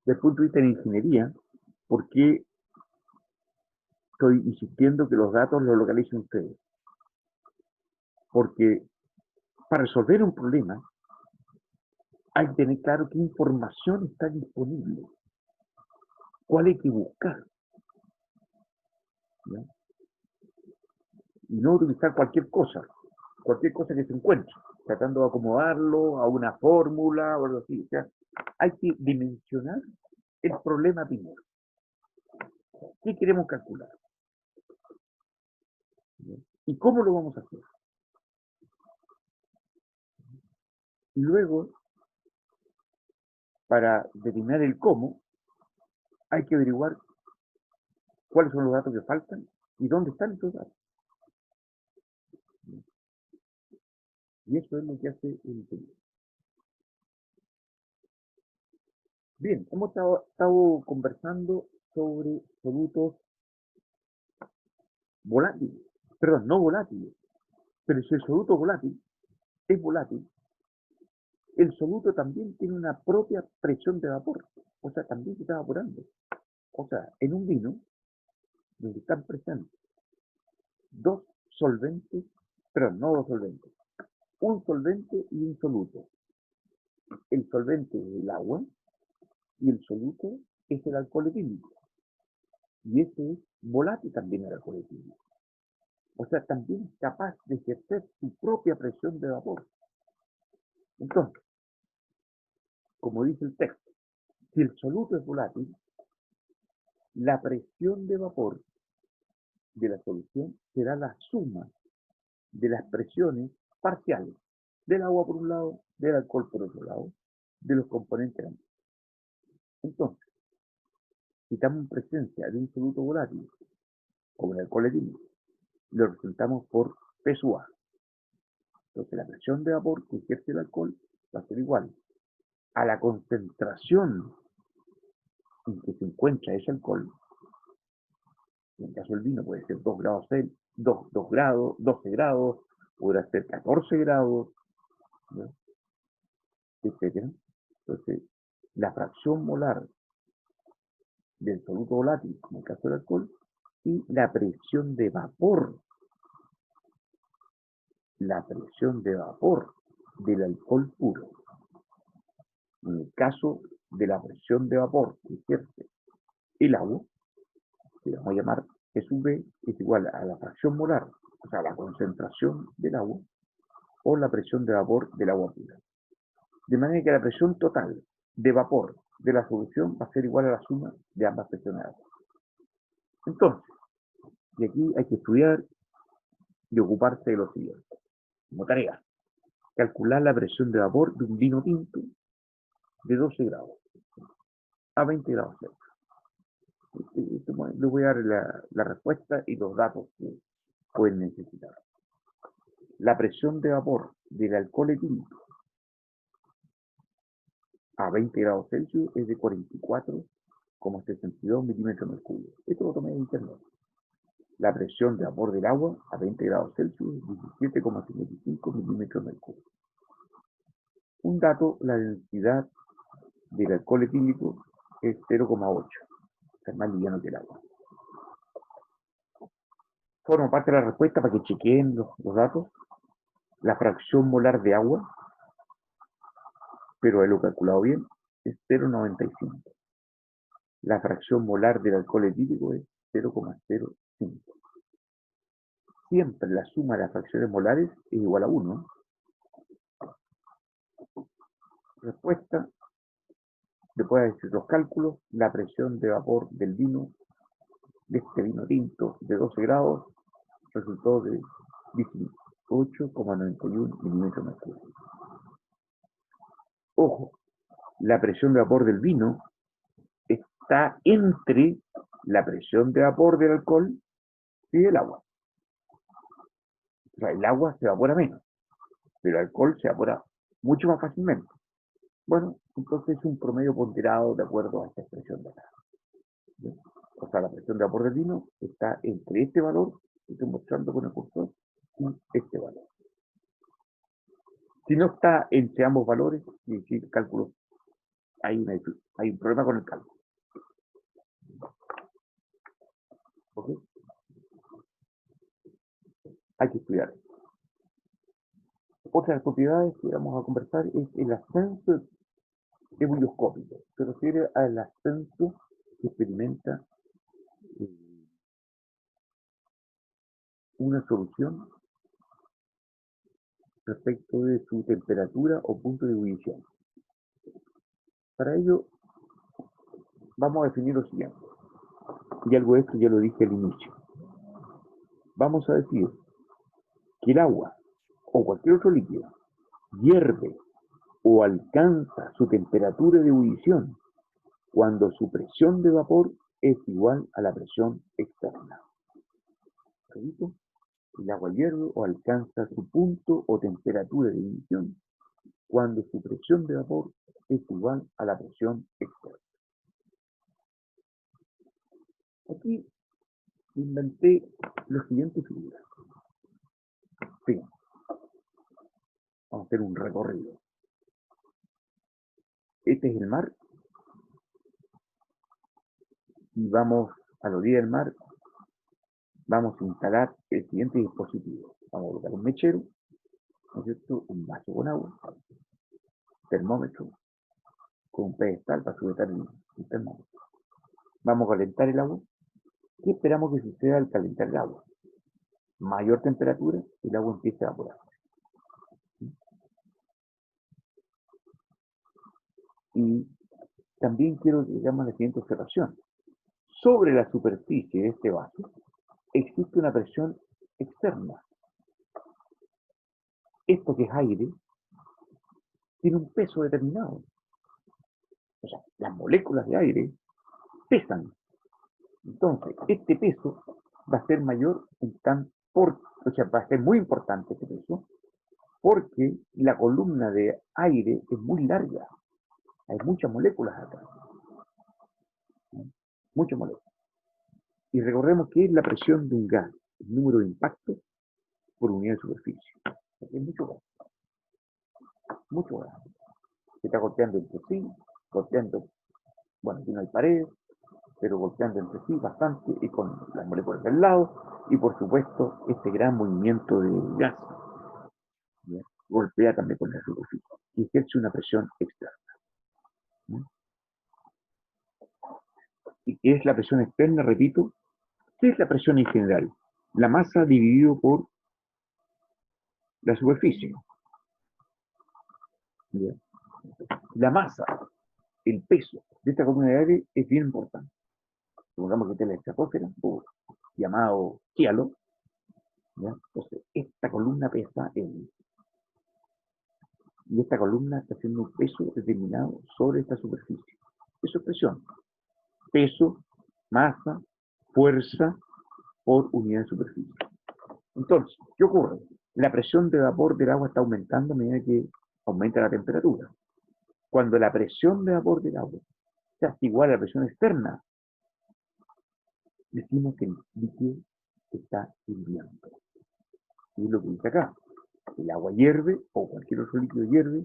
Desde el punto de vista de la ingeniería, ¿por qué estoy insistiendo que los datos los localicen ustedes? Porque para resolver un problema hay que tener claro qué información está disponible, cuál hay que buscar. ¿Ya? Y no utilizar cualquier cosa que se encuentre, tratando de acomodarlo a una fórmula o algo así. O sea, hay que dimensionar el problema primero. ¿Qué queremos calcular? ¿Y cómo lo vamos a hacer? Y luego, para determinar el cómo, hay que averiguar cuáles son los datos que faltan y dónde están esos datos. Y eso es lo que hace el ingeniero. Bien, hemos estado conversando sobre solutos volátiles, perdón, no volátiles, pero si el soluto volátil es volátil, el soluto también tiene una propia presión de vapor, o sea, también se está evaporando. O sea, en un vino, donde están presentes dos solventes, perdón, no dos solventes, un solvente y un soluto. El solvente es el agua y el soluto es el alcohol etílico. Y ese es volátil también el alcohol etílico. O sea, también es capaz de ejercer su propia presión de vapor. Entonces, como dice el texto, si el soluto es volátil, la presión de vapor de la solución será la suma de las presiones parciales del agua por un lado, del alcohol por otro lado, de los componentes ambos. Entonces, si estamos en presencia de un soluto volátil, como el alcohol etílico, lo representamos por P sub A. Entonces, la presión de vapor que ejerce el alcohol va a ser igual a la concentración en que se encuentra ese alcohol. En el caso del vino puede ser 2 grados, 2 grados, 12 grados, podrá ser 14 grados, ¿no? etc. Entonces, la fracción molar del soluto volátil, como el caso del alcohol, y la presión de vapor del alcohol puro. En el caso de la presión de vapor que ejerce el agua, que vamos a llamar SV, es igual a la fracción molar, o sea, la concentración del agua, o la presión de vapor del agua pura. De manera que la presión total de vapor de la solución va a ser igual a la suma de ambas presiones de agua. Entonces, y aquí hay que estudiar y ocuparse de lo siguiente. Como tarea, calcular la presión de vapor de un vino tinto de 12 grados a 20 grados Celsius. Le voy a dar la respuesta y los datos que pueden necesitar. La presión de vapor del alcohol etílico a 20 grados Celsius es de 44,62 milímetros mercurio. Esto lo tomé de internet. La presión de vapor del agua a 20 grados Celsius es 17,55 milímetros mercurio. Un dato, la densidad del alcohol etílico es 0,8, es más liviano que el agua. Forma parte de la respuesta para que chequeen los datos. La fracción molar de agua, pero lo he calculado bien, es 0,95. La fracción molar del alcohol etílico es 0,05. Siempre la suma de las fracciones molares es igual a 1. Respuesta, después de hacer los cálculos, la presión de vapor del vino, de este vino tinto de 12 grados, resultó de 18,91 milímetros mercurio. Ojo, la presión de vapor del vino está entre la presión de vapor del alcohol y del agua. O sea, el agua se evapora menos, pero el alcohol se evapora mucho más fácilmente. Bueno, entonces es un promedio ponderado de acuerdo a esta expresión de acá. O sea, la presión de vapor del vino está entre este valor que estoy mostrando con el cursor y este valor. Si no está entre ambos valores, es decir, el cálculo, hay un problema con el cálculo. ¿Ok? Hay que estudiar. Otra de las propiedades que vamos a conversar es el ascenso ebullioscópico. Se refiere al ascenso que experimenta una solución respecto de su temperatura o punto de ebullición. Para ello, vamos a definir lo siguiente. Y algo de esto ya lo dije al inicio. Vamos a decir que el agua o cualquier otro líquido hierve o alcanza su temperatura de ebullición cuando su presión de vapor es igual a la presión externa. Repito, el agua hierve o alcanza su punto o temperatura de ebullición cuando su presión de vapor es igual a la presión externa. Aquí inventé las siguientes figuras. Fíjense, vamos a hacer un recorrido. Este es el mar y vamos a la orilla del mar, vamos a instalar el siguiente dispositivo. Vamos a colocar un mechero, ¿no es cierto? Un vaso con agua, termómetro, con un pedestal para sujetar el termómetro. Vamos a calentar el agua. ¿Qué esperamos que suceda al calentar el agua? Mayor temperatura, el agua empieza a evaporar. Y también quiero que hagamos la siguiente observación. Sobre la superficie de este vaso existe una presión externa. Esto que es aire tiene un peso determinado. O sea, las moléculas de aire pesan. Entonces, este peso va a ser mayor va a ser muy importante este peso, porque la columna de aire es muy larga. Hay muchas moléculas acá. Muchas moléculas. Y recordemos que es la presión de un gas, el número de impactos por unidad de superficie. Es mucho gas. Mucho gas. Se está golpeando entre sí, golpeando, bueno, aquí no hay pared, pero golpeando entre sí bastante y con las moléculas del lado, y por supuesto este gran movimiento de gas, ¿ya? Golpea también con la superficie y ejerce una presión externa. ¿Ya? ¿Y qué es la presión externa? Repito, ¿qué es la presión en general? La masa dividido por la superficie. ¿Ya? La masa, el peso de esta columna de aire es bien importante. Supongamos que esta es la estratosfera, llamado cielo, ¿ya? Entonces, esta columna pesa N. Y esta columna está haciendo un peso determinado sobre esta superficie. Eso es presión. Peso, masa, fuerza por unidad de superficie. Entonces, ¿qué ocurre? La presión de vapor del agua está aumentando a medida que aumenta la temperatura. Cuando la presión de vapor del agua se hace igual a la presión externa, decimos que el líquido está hirviendo. Y es lo que dice acá. El agua hierve, o cualquier otro líquido hierve,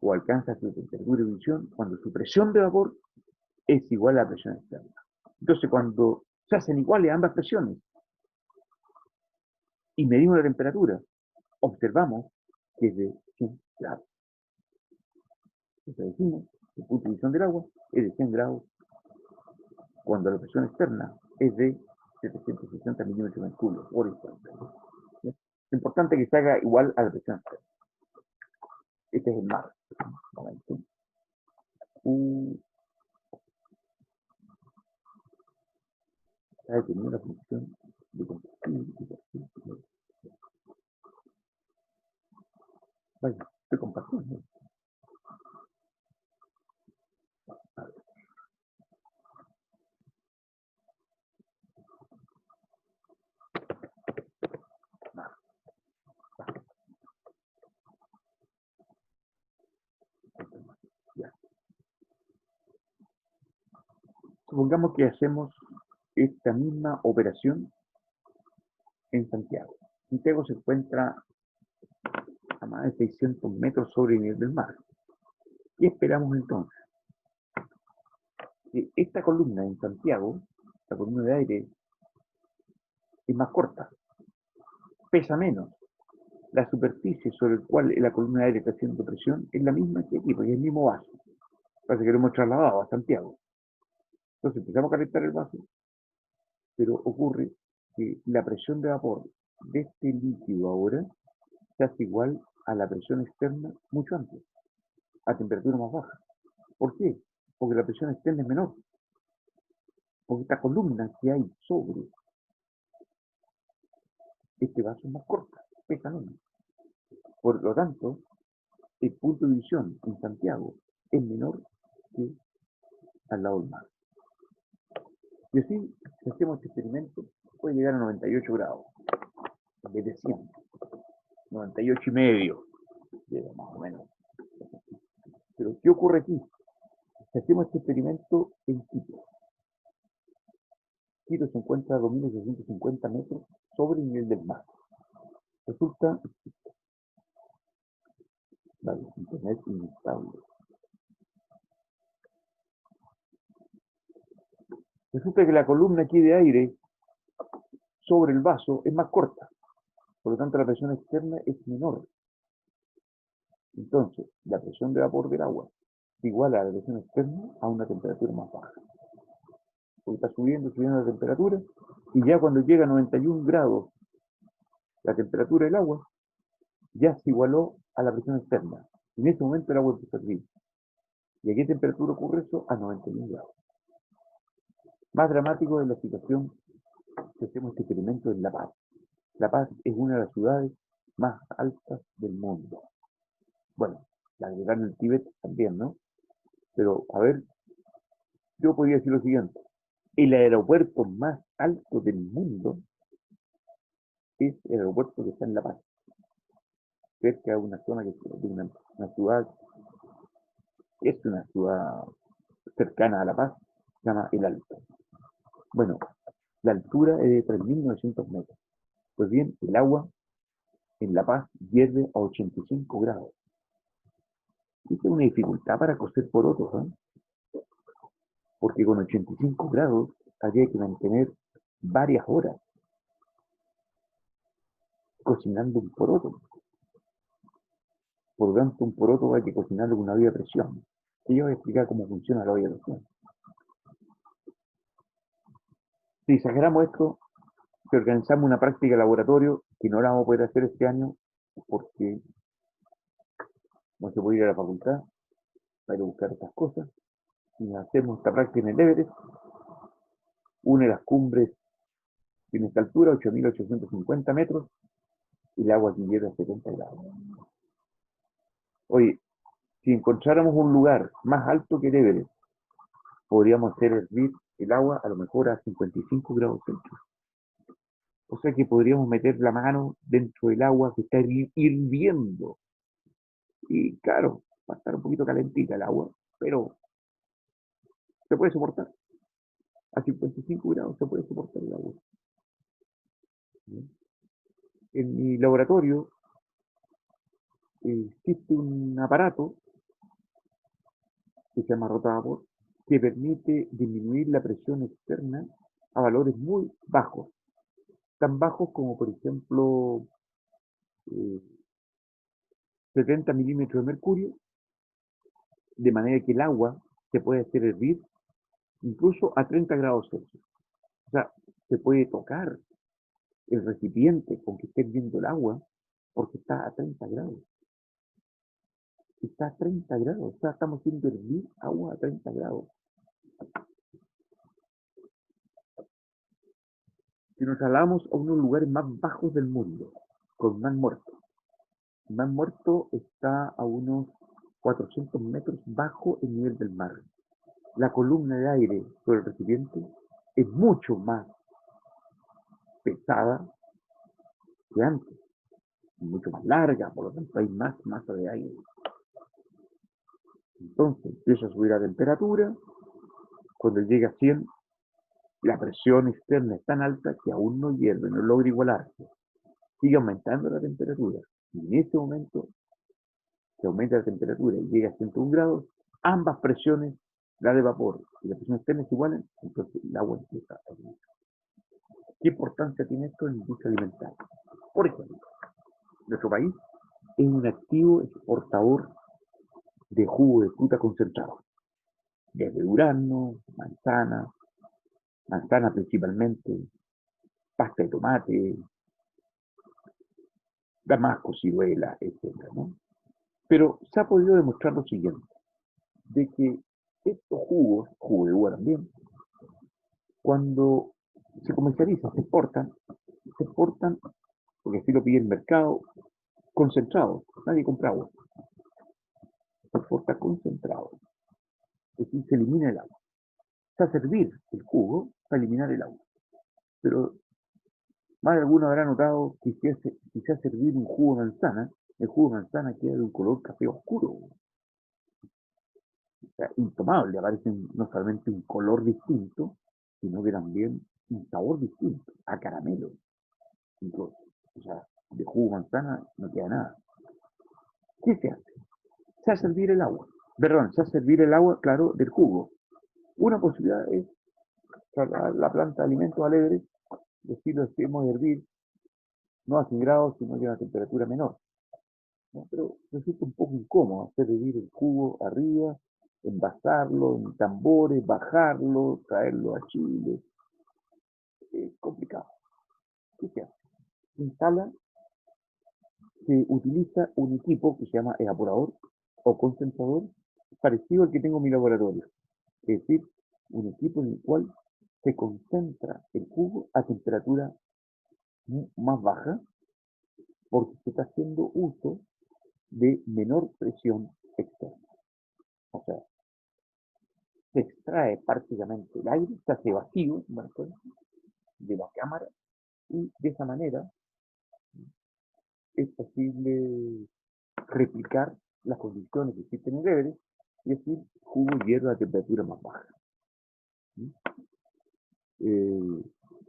o alcanza su temperatura de ebullición cuando su presión de vapor es igual a la presión externa. Entonces, cuando se hacen iguales ambas presiones y medimos la temperatura, observamos que es de 100 grados. Entonces decimos que el punto de ebullición del agua es de 100 grados cuando la presión externa es de 760 milímetros de mercurio por instante. Es importante que se haga igual a la presión externa. Este es el mar. Momento. Está deteniendo la función de combustible. Vaya, estoy compartiendo. Ya. Supongamos que hacemos esta misma operación en Santiago. Santiago se encuentra a más de 600 metros sobre el nivel del mar. ¿Qué esperamos entonces? Que esta columna en Santiago, la columna de aire, es más corta, pesa menos. La superficie sobre la cual la columna de aire está haciendo presión es la misma que aquí, porque es el mismo vaso. Parece que lo hemos trasladado a Santiago. Entonces empezamos a calentar el vaso, pero ocurre que la presión de vapor de este líquido ahora se hace igual a la presión externa mucho antes, a temperatura más baja. ¿Por qué? Porque la presión externa es menor. Porque esta columna que hay sobre este vaso es más corta, pesa menos. Por lo tanto, el punto de ebullición en Santiago es menor que al lado del mar. Y así, si hacemos este experimento, puede llegar a 98 grados, en vez de 100, 98 y medio, llega más o menos. Pero, ¿qué ocurre aquí? Si hacemos este experimento en Quito, Quito se encuentra a 2.850 metros sobre el nivel del mar. Resulta, vale, internet inestable. Resulta que la columna aquí de aire sobre el vaso es más corta, por lo tanto la presión externa es menor. Entonces, la presión de vapor del agua es igual a la presión externa a una temperatura más baja. Porque está subiendo la temperatura, y ya cuando llega a 91 grados la temperatura del agua, ya se igualó a la presión externa. En ese momento el agua empezó a hervir. ¿Y a qué temperatura ocurre eso? A 91 grados. Más dramático es la situación que hacemos este experimento en La Paz. La Paz es una de las ciudades más altas del mundo. Bueno, la de en el Tíbet también, ¿no? Pero, a ver, yo podría decir lo siguiente. El aeropuerto más alto del mundo es el aeropuerto que está en La Paz, cerca de una zona que es una ciudad, es una ciudad cercana a La Paz, se llama El Alto. Bueno, la altura es de 3.900 metros. Pues bien, el agua en La Paz hierve a 85 grados. Esa es una dificultad para cocer porotos, porque con 85 grados habría que mantener varias horas cocinando un poroto. Por lo tanto, un poroto hay que cocinarlo con una olla a presión. Y yo voy a explicar cómo funciona la olla a presión. Si exageramos esto, si organizamos una práctica de laboratorio, que no la vamos a poder hacer este año, porque no se puede ir a la facultad para ir a buscar estas cosas, y hacemos esta práctica en el Everest, une las cumbres en esta altura, 8.850 metros, y el agua aquí hierve a 70 grados. Oye, si encontráramos un lugar más alto que el Everest, podríamos hacer hervir el agua a lo mejor a 55 grados Celsius. O sea que podríamos meter la mano dentro del agua que está hirviendo. Y claro, va a estar un poquito calentita el agua, pero se puede soportar. A 55 grados se puede soportar el agua. En mi laboratorio existe un aparato que se llama rotavapor, que permite disminuir la presión externa a valores muy bajos, tan bajos como por ejemplo 70 milímetros de mercurio, de manera que el agua se puede hacer hervir incluso a 30 grados Celsius. O sea, se puede tocar el recipiente con que esté hirviendo el agua porque está a 30 grados. Está a 30 grados, o sea, estamos haciendo hervir agua a 30 grados. Si nos trasladamos a uno de los lugares más bajos del mundo, con Mar Muerto. Mar Muerto está a unos 400 metros bajo el nivel del mar. La columna de aire sobre el recipiente es mucho más pesada que antes, mucho más larga, por lo tanto hay más masa de aire. Entonces empieza a subir la temperatura, cuando llega a 100, la presión externa es tan alta que aún no hierve, no logra igualarse. Sigue aumentando la temperatura. Y en ese momento se aumenta la temperatura y llega a 101 grados, ambas presiones, la de vapor y la presión externa se igualan, entonces el agua empieza a hervir. ¿Qué importancia tiene esto en la industria alimentaria? Por ejemplo, nuestro país es un activo exportador de jugo de fruta concentrado, desde durazno, manzana principalmente, pasta de tomate, damasco, ciruela, etc., ¿no? Pero se ha podido demostrar lo siguiente, de que estos jugos, jugo de uva también, cuando se comercializan, se exportan porque así lo pide el mercado, concentrado, nadie compra agua, se exporta concentrado, es decir, se elimina el agua. Se hace hervir el jugo para eliminar el agua, pero más de alguno habrá notado que si se hace hervir un jugo de manzana, el jugo de manzana queda de un color café oscuro, o sea, intomable, aparece no solamente un color distinto, sino que también un sabor distinto, a caramelo, incluso. O sea, de jugo de manzana no queda nada. ¿Qué se hace? Se hace hervir el agua. Perdón, se hace hervir el agua, claro, del jugo. Una posibilidad es trasladar la planta de alimentos alegres, decirlo hacemos hervir, no a 100 grados, sino que a una temperatura menor, ¿no? Pero resulta un poco incómodo hacer hervir el jugo arriba, envasarlo en tambores, bajarlo, traerlo a Chile. Es complicado. ¿Qué se hace? Se instala, se utiliza un equipo que se llama evaporador o concentrador, parecido al que tengo en mi laboratorio. Es decir, un equipo en el cual se concentra el jugo a temperatura más baja porque se está haciendo uso de menor presión externa. O sea, se extrae prácticamente el aire, se hace vacío de la cámara y de esa manera es posible replicar las condiciones que existen en el Everest, es decir, jugo y hierro a temperatura más baja.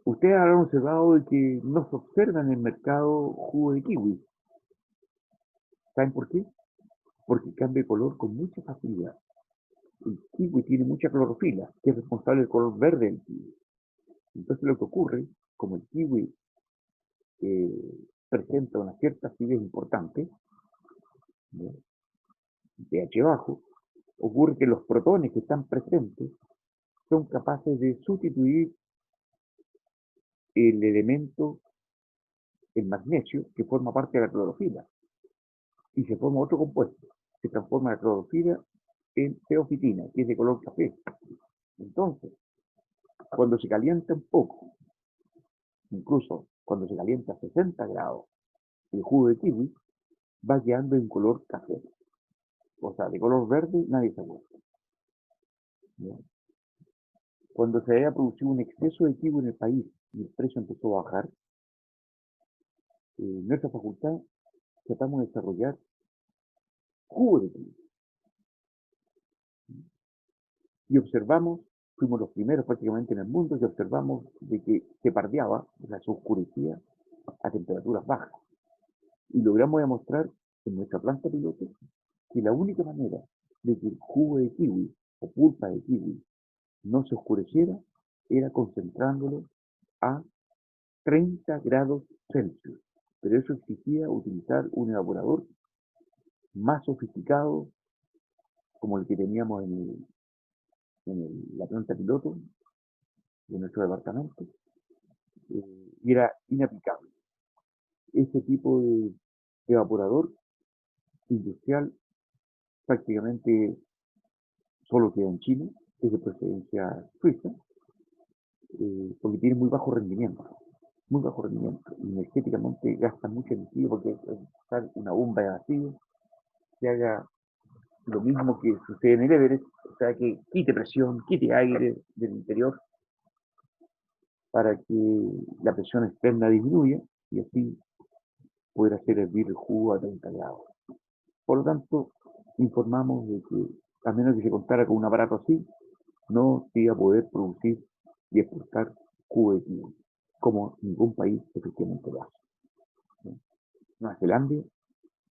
Ustedes habrán observado de que no se observa en el mercado jugo de kiwi. ¿Saben por qué? porque cambia de color con mucha facilidad. El kiwi tiene mucha clorofila, que es responsable del color verde del kiwi. Entonces lo que ocurre, como el kiwi presenta una cierta acidez importante, ¿no?, pH bajo, ocurre que los protones que están presentes son capaces de sustituir el elemento, el magnesio, que forma parte de la clorofila, y se forma otro compuesto. Se transforma la clorofila en teofitina, que es de color café. Entonces, cuando se calienta un poco, incluso cuando se calienta a 60 grados, el jugo de kiwi va quedando en color café. O sea, de color verde nadie se acuerda. Cuando se haya producido un exceso de kiwi en el país y el precio empezó a bajar, en nuestra facultad tratamos de desarrollar jugo de kiwi. Y observamos, fuimos los primeros prácticamente en el mundo que observamos de que se pardeaba, o sea, se oscurecía a temperaturas bajas. Y logramos demostrar en nuestra planta piloto que la única manera de que el jugo de kiwi o pulpa de kiwi no se oscureciera era concentrándolo a 30 grados Celsius. Pero eso exigía utilizar un evaporador más sofisticado como el que teníamos en la planta piloto de nuestro departamento, y era inaplicable. Este tipo de evaporador industrial prácticamente solo queda en China, es de procedencia suiza, porque tiene muy bajo rendimiento, y energéticamente gasta mucha energía porque es usar una bomba de vacío que haga lo mismo que sucede en el Everest, o sea, que quite presión, quite aire del interior para que la presión externa disminuya y así poder hacer hervir el jugo a 30 grados. Por lo tanto, informamos de que, a menos que se contara con un aparato así, no se iba a poder producir y exportar jugo de kiwi, como ningún país efectivamente lo hace. Nueva Zelanda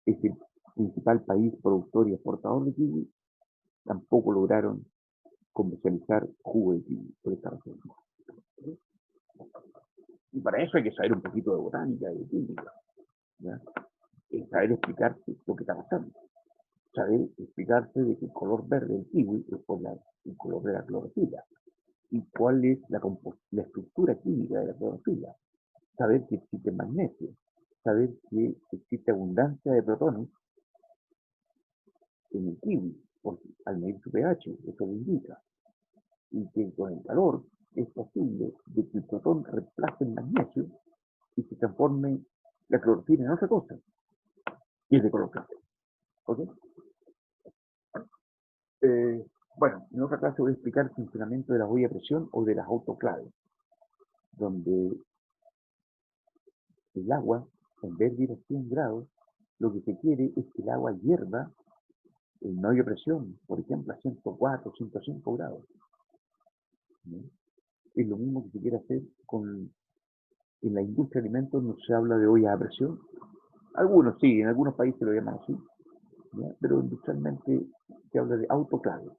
es el principal país productor y exportador de kiwi, tampoco lograron comercializar jugo de kiwi por esta razón. Y para eso hay que saber un poquito de botánica, de química, ¿ya? Saber explicarse lo que está pasando, saber explicarse de que el color verde del kiwi es por el color de la clorofila y cuál es la estructura química de la clorofila, saber que existe magnesio, saber que existe abundancia de protones en el kiwi, porque al medir su pH, eso lo indica, y que con el calor es posible de que el protón reemplace el magnesio y se transforme la clorofila en otra cosa, y es de color café. ¿Ok? Bueno, en otra clase voy a explicar el funcionamiento de la olla a presión o de las autoclaves, donde el agua, en vez de ir a 100 grados, lo que se quiere es que el agua hierva en olla a presión, por ejemplo, a 104, 105 grados. ¿No? Es lo mismo que se quiere hacer en la industria de alimentos, no se habla de olla a presión. Algunos sí, en algunos países lo llaman así, ¿ya? Pero industrialmente se habla de autoclave,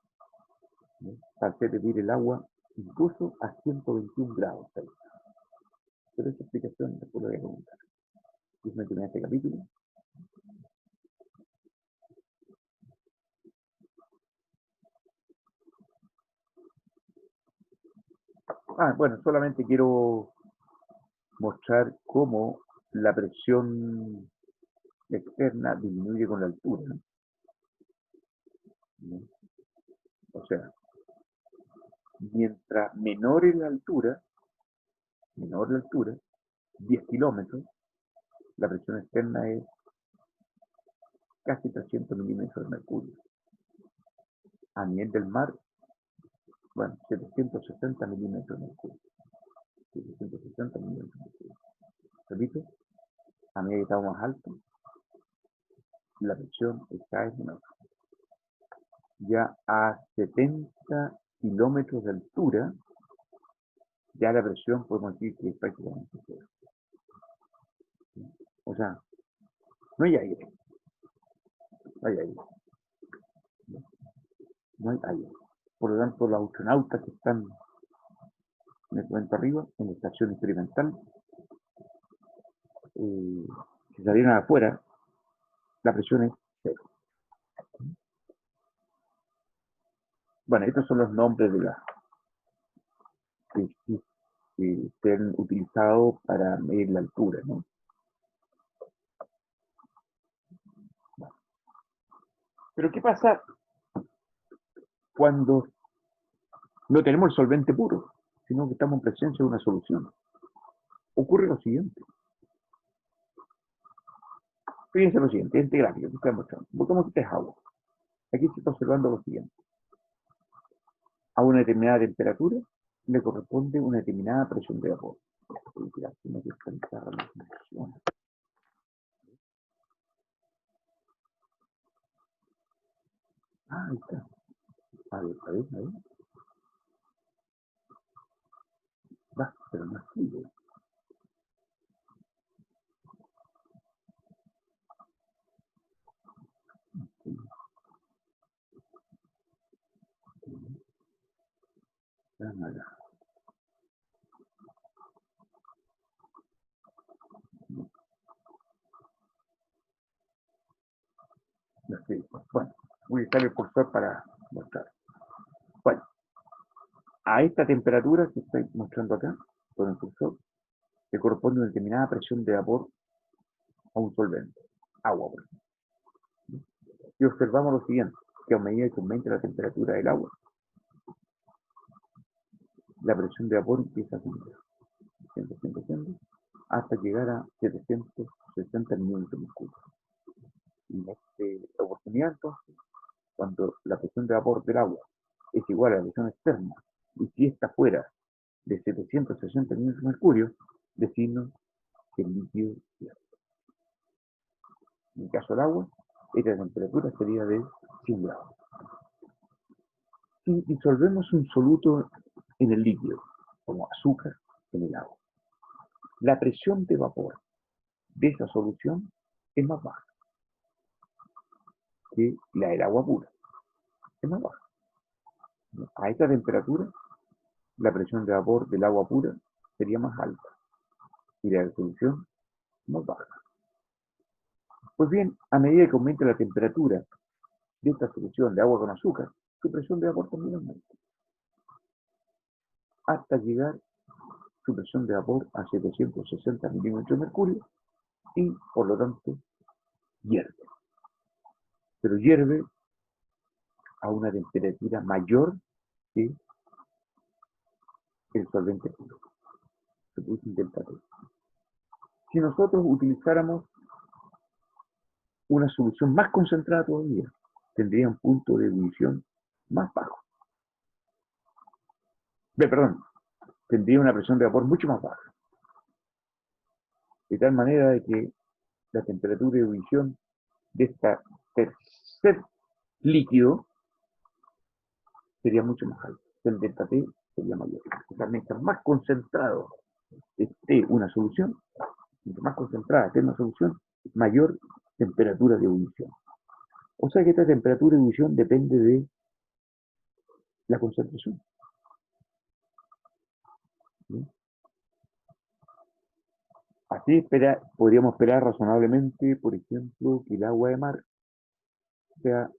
¿no? Para hacer hervir el agua incluso a 121 grados. ¿Sabes? Pero esa explicación después lo voy a comentar. Déjame terminar este capítulo. Bueno, solamente quiero mostrar cómo la presión externa disminuye con la altura, ¿no? O sea, mientras menor es la altura, 10 kilómetros, la presión externa es casi 300 milímetros de mercurio. A nivel del mar, bueno, 760 milímetros de mercurio. 760 milímetros de mercurio. Repito, a medida que estamos más alto, la presión está en menor. Ya a 70 kilómetros de altura, ya la presión podemos decir que es prácticamente cero. O sea, no hay aire. No hay aire. no hay aire. Por lo tanto, los astronautas que están en el momento arriba, en la estación experimental, si salieron afuera, la presión es cero. Bueno, estos son los nombres de las que se han utilizado para medir la altura, ¿no? Pero ¿qué pasa cuando no tenemos el solvente puro, sino que estamos en presencia de una solución? Ocurre lo siguiente. Fíjense lo siguiente, este gráfico que estoy mostrando. Botamos que es agua. Aquí se está observando lo siguiente. A una determinada temperatura le corresponde una determinada presión de vapor. Ah, ahí está. A ver. Va, pero no es fluido. Bueno, voy a usar el cursor para mostrar. Bueno, a esta temperatura que estoy mostrando acá, con el cursor, le corresponde una determinada presión de vapor a un solvente, agua, por ejemplo. Y observamos lo siguiente, que a medida que aumenta la temperatura del agua, la presión de vapor empieza a subir, hasta llegar a 760 milímetros cúbicos. Y en esta oportunidad, entonces, cuando la presión de vapor del agua es igual a la presión externa, y si está fuera de 760 milímetros de mercurio, decimos que el líquido cierra. En el caso del agua, esta temperatura sería de 100 grados. Si disolvemos un soluto en el líquido, como azúcar en el agua, la presión de vapor de esa solución es más baja que la del agua pura. Es más baja. A esta temperatura, la presión de vapor del agua pura sería más alta y la solución más baja. Pues bien, a medida que aumenta la temperatura de esta solución de agua con azúcar, su presión de vapor también aumenta, hasta llegar su presión de vapor a 760 milímetros de mercurio y, por lo tanto, hierve. Pero hierve a una temperatura mayor que el solvente puro. Se produce un delta T. Si nosotros utilizáramos una solución más concentrada todavía, tendría un punto de ebullición más bajo. Perdón, tendría una presión de vapor mucho más baja. De tal manera de que la temperatura de ebullición de este tercer líquido sería mucho más alta. El delta T sería mayor. O sea, mientras más concentrado esté una solución, mientras más concentrada esté una solución, mayor temperatura de ebullición. O sea que esta temperatura de ebullición depende de la concentración. ¿Sí? Así podríamos esperar razonablemente, por ejemplo, que el agua de mar sea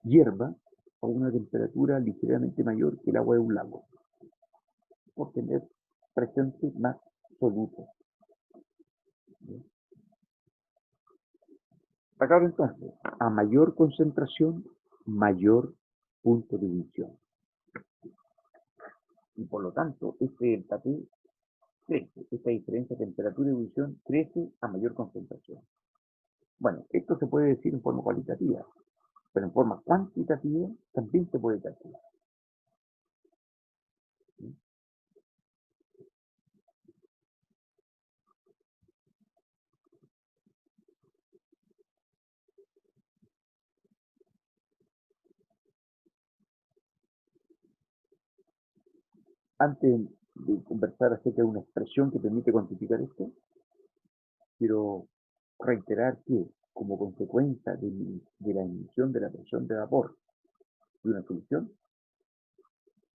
hierba a una temperatura ligeramente mayor que el agua de un lago, por tener presentes más solutos. Acá entonces, a mayor concentración, mayor punto de ebullición. Y por lo tanto, este delta T crece, esta diferencia de temperatura y ebullición crece a mayor concentración. Bueno, esto se puede decir en forma cualitativa, pero en forma cuantitativa también se puede calcular. ¿Sí? Antes de conversar acerca de una expresión que permite cuantificar esto, quiero reiterar que como consecuencia de la emisión de la presión de vapor de una solución,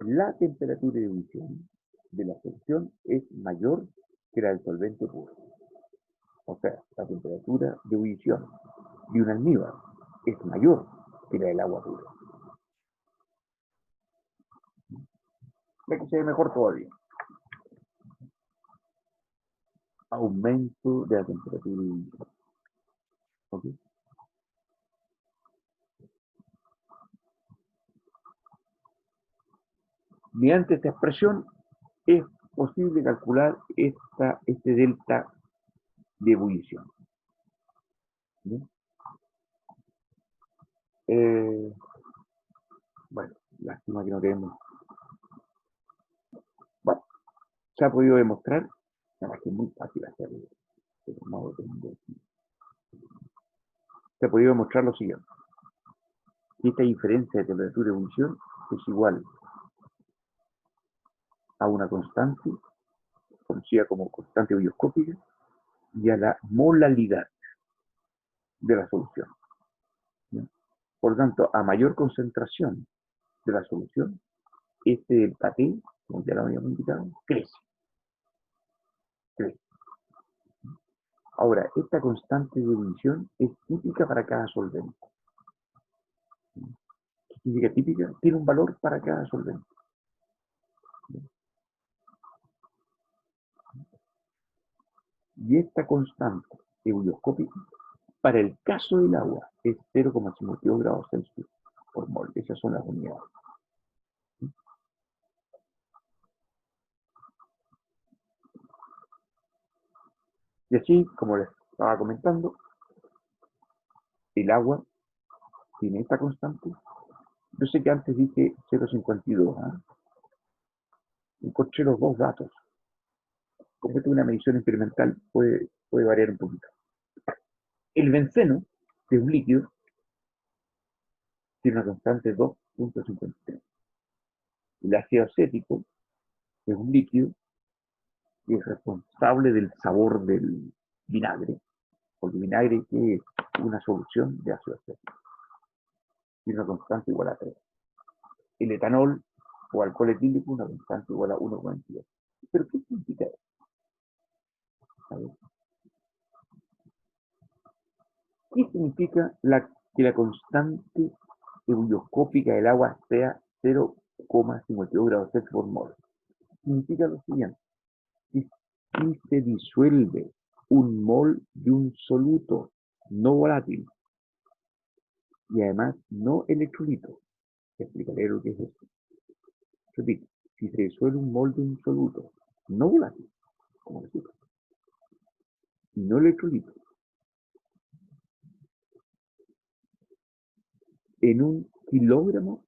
la temperatura de ebullición de la solución es mayor que la del solvente puro. O sea, la temperatura de ebullición de un almíbar es mayor que la del agua pura. Ve que se ve mejor todavía. Aumento de la temperatura de ebullición. ¿Okay? Mediante esta expresión es posible calcular este delta de ebullición. Bueno, lástima que no tenemos. Bueno, se ha podido demostrar, nada que es muy fácil hacerlo. Se ha podido demostrar lo siguiente: que esta diferencia de temperatura de ebullición es igual a una constante, conocida como constante bioscópica, y a la molaridad de la solución. ¿Sí? Por lo tanto, a mayor concentración de la solución, este delta T, como ya lo habíamos indicado, crece. Ahora, esta constante de ebullición es típica para cada solvente. ¿Qué significa típica? Tiene un valor para cada solvente. Y esta constante ebullioscópica, para el caso del agua, es 0,52 grados Celsius por mol. Esas son las unidades. Y así, como les estaba comentando, el agua tiene esta constante. Yo sé que antes dije 0,52. Encontré los dos datos. Como esto es una medición experimental, puede variar un poquito. El benceno, que es un líquido, tiene una constante de 2,53. El ácido acético, que es un líquido, que es responsable del sabor del vinagre, porque el vinagre es una solución de ácido acético. Tiene una constante igual a 3. El etanol o alcohol etílico, una constante igual a 1,22. ¿Pero qué significa eso? ¿Qué significa que la constante ebullioscópica del agua sea 0,52 grados Celsius por mol? Significa lo siguiente: que si se disuelve un mol de un soluto no volátil y además no electrolito, explicaré lo que es esto. Repito, si se disuelve un mol de un soluto no volátil, como decirlo, y no electrolito, en un kilogramo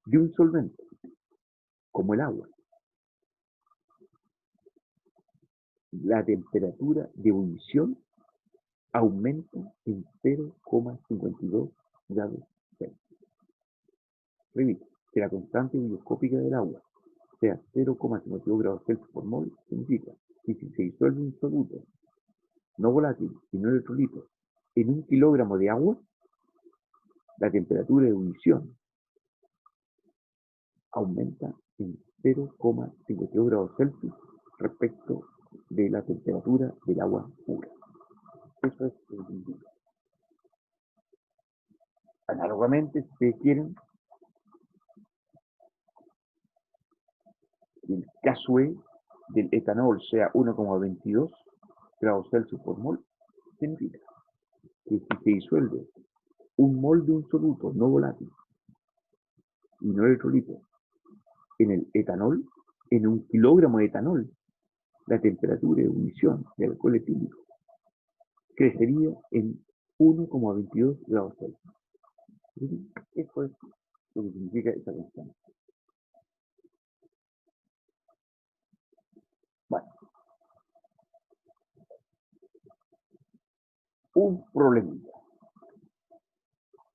de un solvente, como el agua, la temperatura de ebullición aumenta en 0,52 grados Celsius. Repito, que la constante bioscópica del agua sea 0,52 grados Celsius por mol, significa que si se disuelve un soluto no volátil y no electrolito en un kilogramo de agua, la temperatura de ebullición aumenta en 0,52 grados Celsius respecto de la temperatura del agua pura. Eso es lo que significa. Análogamente, si ustedes quieren, el caso E del etanol sea 1,22 grados Celsius por mol, significa que si se disuelve un mol de un soluto no volátil y no electrolito en el etanol, en un kilogramo de etanol, la temperatura de ebullición del alcohol etílico crecería en 1,22 grados Celsius. Eso es lo que significa esa constante. Bueno, un problemilla.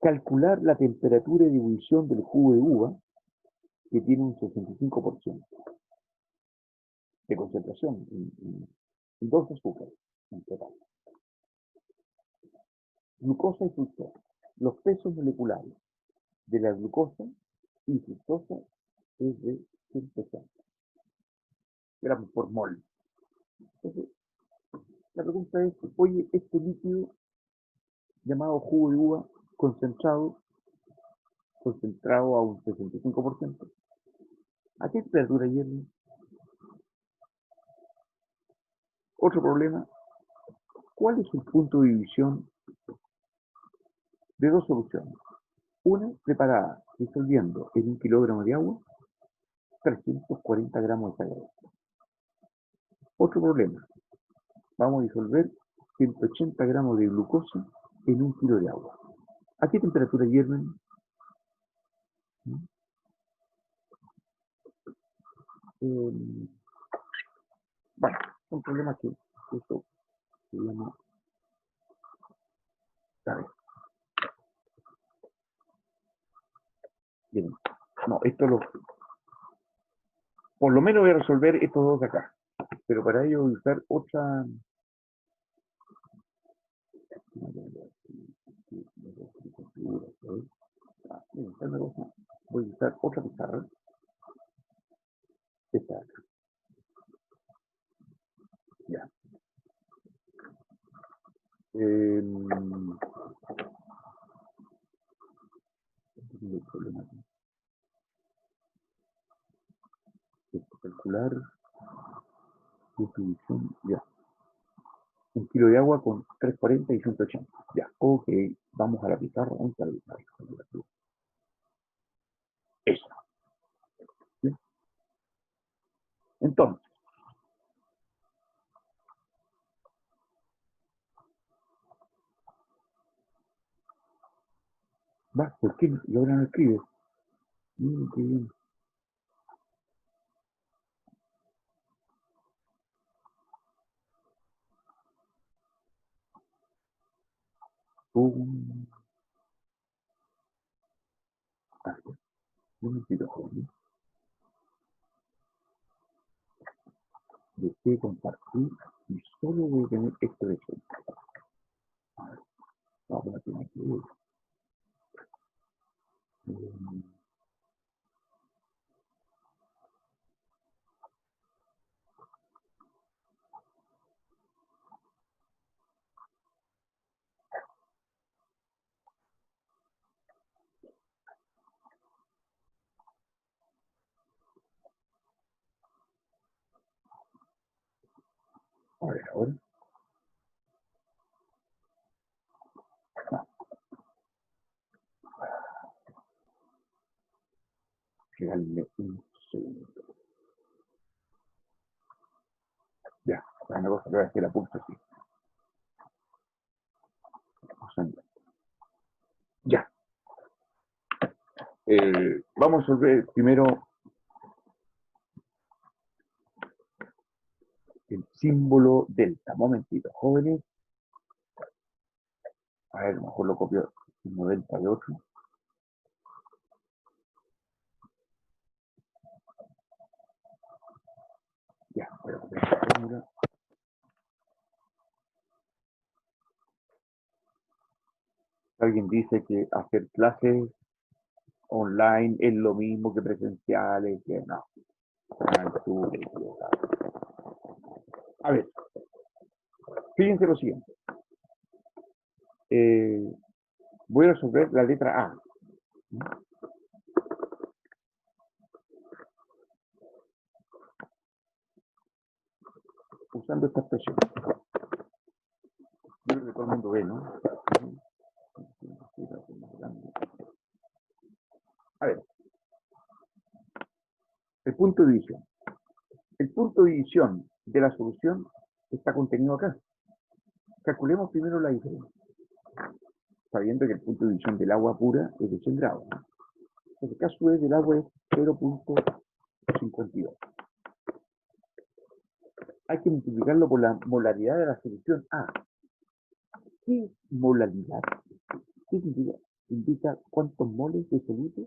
Calcular la temperatura de ebullición del jugo de uva, que tiene un 65% de concentración en dos azúcares en total. Glucosa y fructosa. Los pesos moleculares de la glucosa y fructosa es de 160 gramos por mol. Entonces, la pregunta es, oye, este líquido llamado jugo de uva concentrado a un 65%, ¿a qué temperatura hierve? Otro problema, ¿cuál es el punto de división de dos soluciones? Una preparada disolviendo en 1 kilogramo de agua 340 gramos de sal. Otro problema, vamos a disolver 180 gramos de glucosa en 1 kilo de agua. ¿A qué temperatura hierven? Bueno, son problemas que esto se llama, ¿sabes? Bien, no, por lo menos voy a resolver estos dos de acá, pero para ello voy a usar otra, voy a usar otra pizarra, esta de acá, ya. Calcular distribución, ya. 1 kilo de agua con 340 y 180. Ya, ok, vamos a la pizarra, vamos a la pizarra. Eso. ¿Sí? Entonces, ¿por qué ahora no escribes? Miren qué bien. Un momentito, joven. Deseo compartir y solo voy a tener esto de hecho. A ver, vamos a tener que ver. Ahora. No, regálame un segundo. Ya, una cosa que voy a hacer a punto así. Ya. Vamos a resolver primero el símbolo delta. Momentito, jóvenes. A ver, mejor lo copio el delta de otro. Ya, voy a copiar esta fórmula. Alguien dice que hacer clases online es lo mismo que presenciales, que no. A ver, fíjense lo siguiente. Voy a resolver la letra A. Usando esta expresión. Yo creo que todo el mundo ve, ¿no? A ver. El punto de división. El punto de división de la solución está contenido acá. Calculemos primero la diferencia, sabiendo que el punto de división del agua pura es de 100 grados. En el caso del agua es 0.52. Hay que multiplicarlo por la molaridad de la solución A. ¿Qué es molaridad? ¿Qué significa? Indica cuántos moles de soluto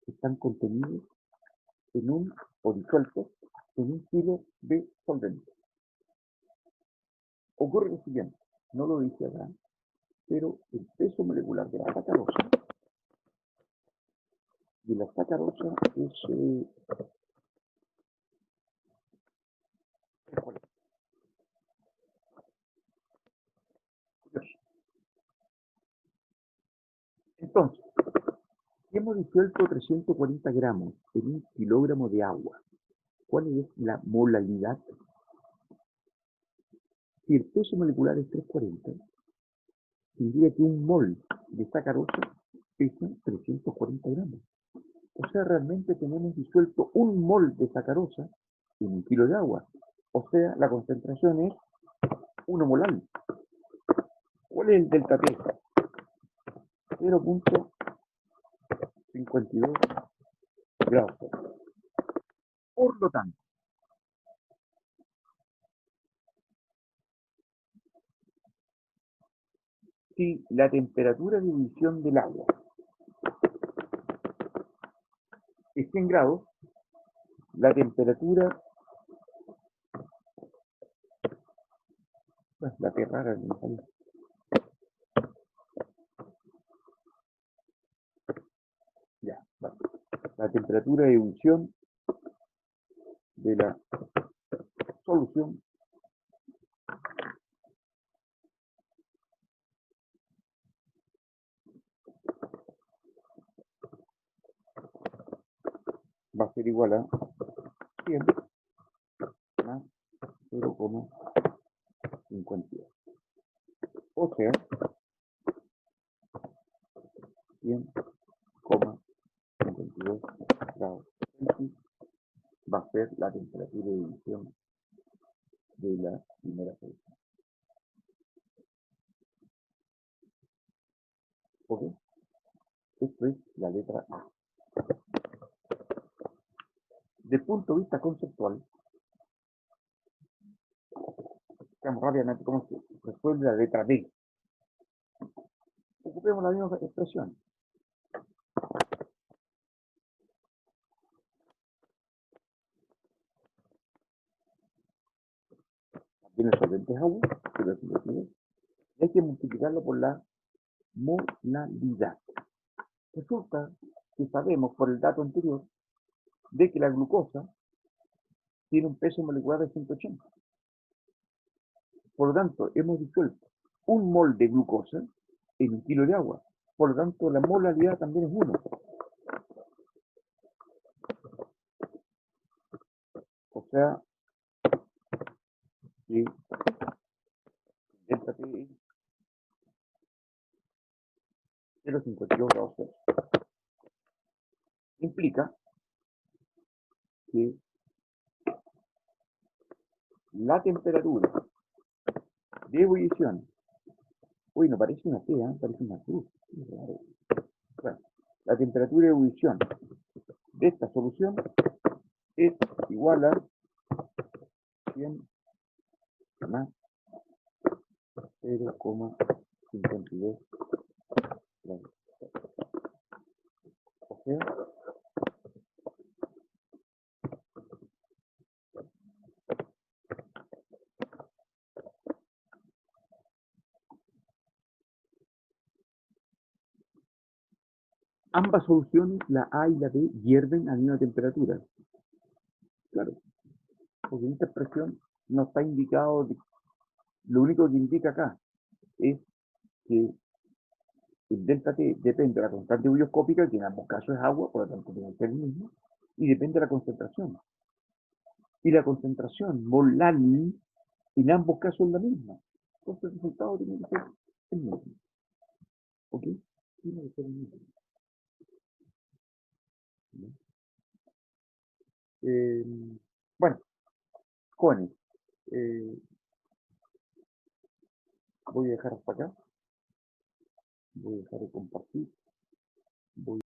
están contenidos en un, o disueltos, en un kilo de solvente. Ocurre lo siguiente, no lo dice acá, pero el peso molecular de la sacarosa Y la sacarosa es 340. Curioso. Entonces, si hemos disuelto 340 gramos en 1 kilogramo de agua, ¿cuál es la molalidad? Si el peso molecular es 340, tendría que un mol de sacarosa pesa 340 gramos. O sea, realmente tenemos disuelto un mol de sacarosa en 1 kilo de agua. O sea, la concentración es 1 molar. ¿Cuál es el delta T? 0.52 grados. Por lo tanto, si la temperatura de ebullición del agua es 100 grados, la temperatura, la T rara, ya, vale. La temperatura de ebullición de la solución va a ser igual a 100 más 0,52. O sea, 100,52 grados Celsius va a ser la temperatura de ebullición de la primera solución. ¿Ok? Esto es la letra A. Desde el punto de vista conceptual, veamos rápidamente cómo se resuelve la letra B. Ocupemos la misma expresión. También el solvente es agua, y hay que multiplicarlo por la molalidad. Resulta que sabemos por el dato anterior de que la glucosa tiene un peso molecular de 180. Por lo tanto, hemos disuelto un mol de glucosa en 1 kilo de agua. Por lo tanto, la molalidad también es 1. O sea, que delta T es 0,52 grados Celsius. Implica que la temperatura de ebullición, uy, no parece una T, parece una cruz. Bueno, la temperatura de ebullición de esta solución es igual a 100 más 0,52 grados. O sea, ambas soluciones, la A y la B, hierven a la misma temperatura. Claro, porque en esta expresión no está indicado, lo único que indica acá es que el delta T depende de la constante bioscópica, que en ambos casos es agua, por lo tanto tiene que ser el mismo, y depende de la concentración. Y la concentración molar en ambos casos es la misma. Entonces el resultado tiene que ser el mismo. ¿Ok? Tiene que ser el mismo. Bueno, jóvenes, voy a dejar hasta acá. Voy a dejar de compartir. Voy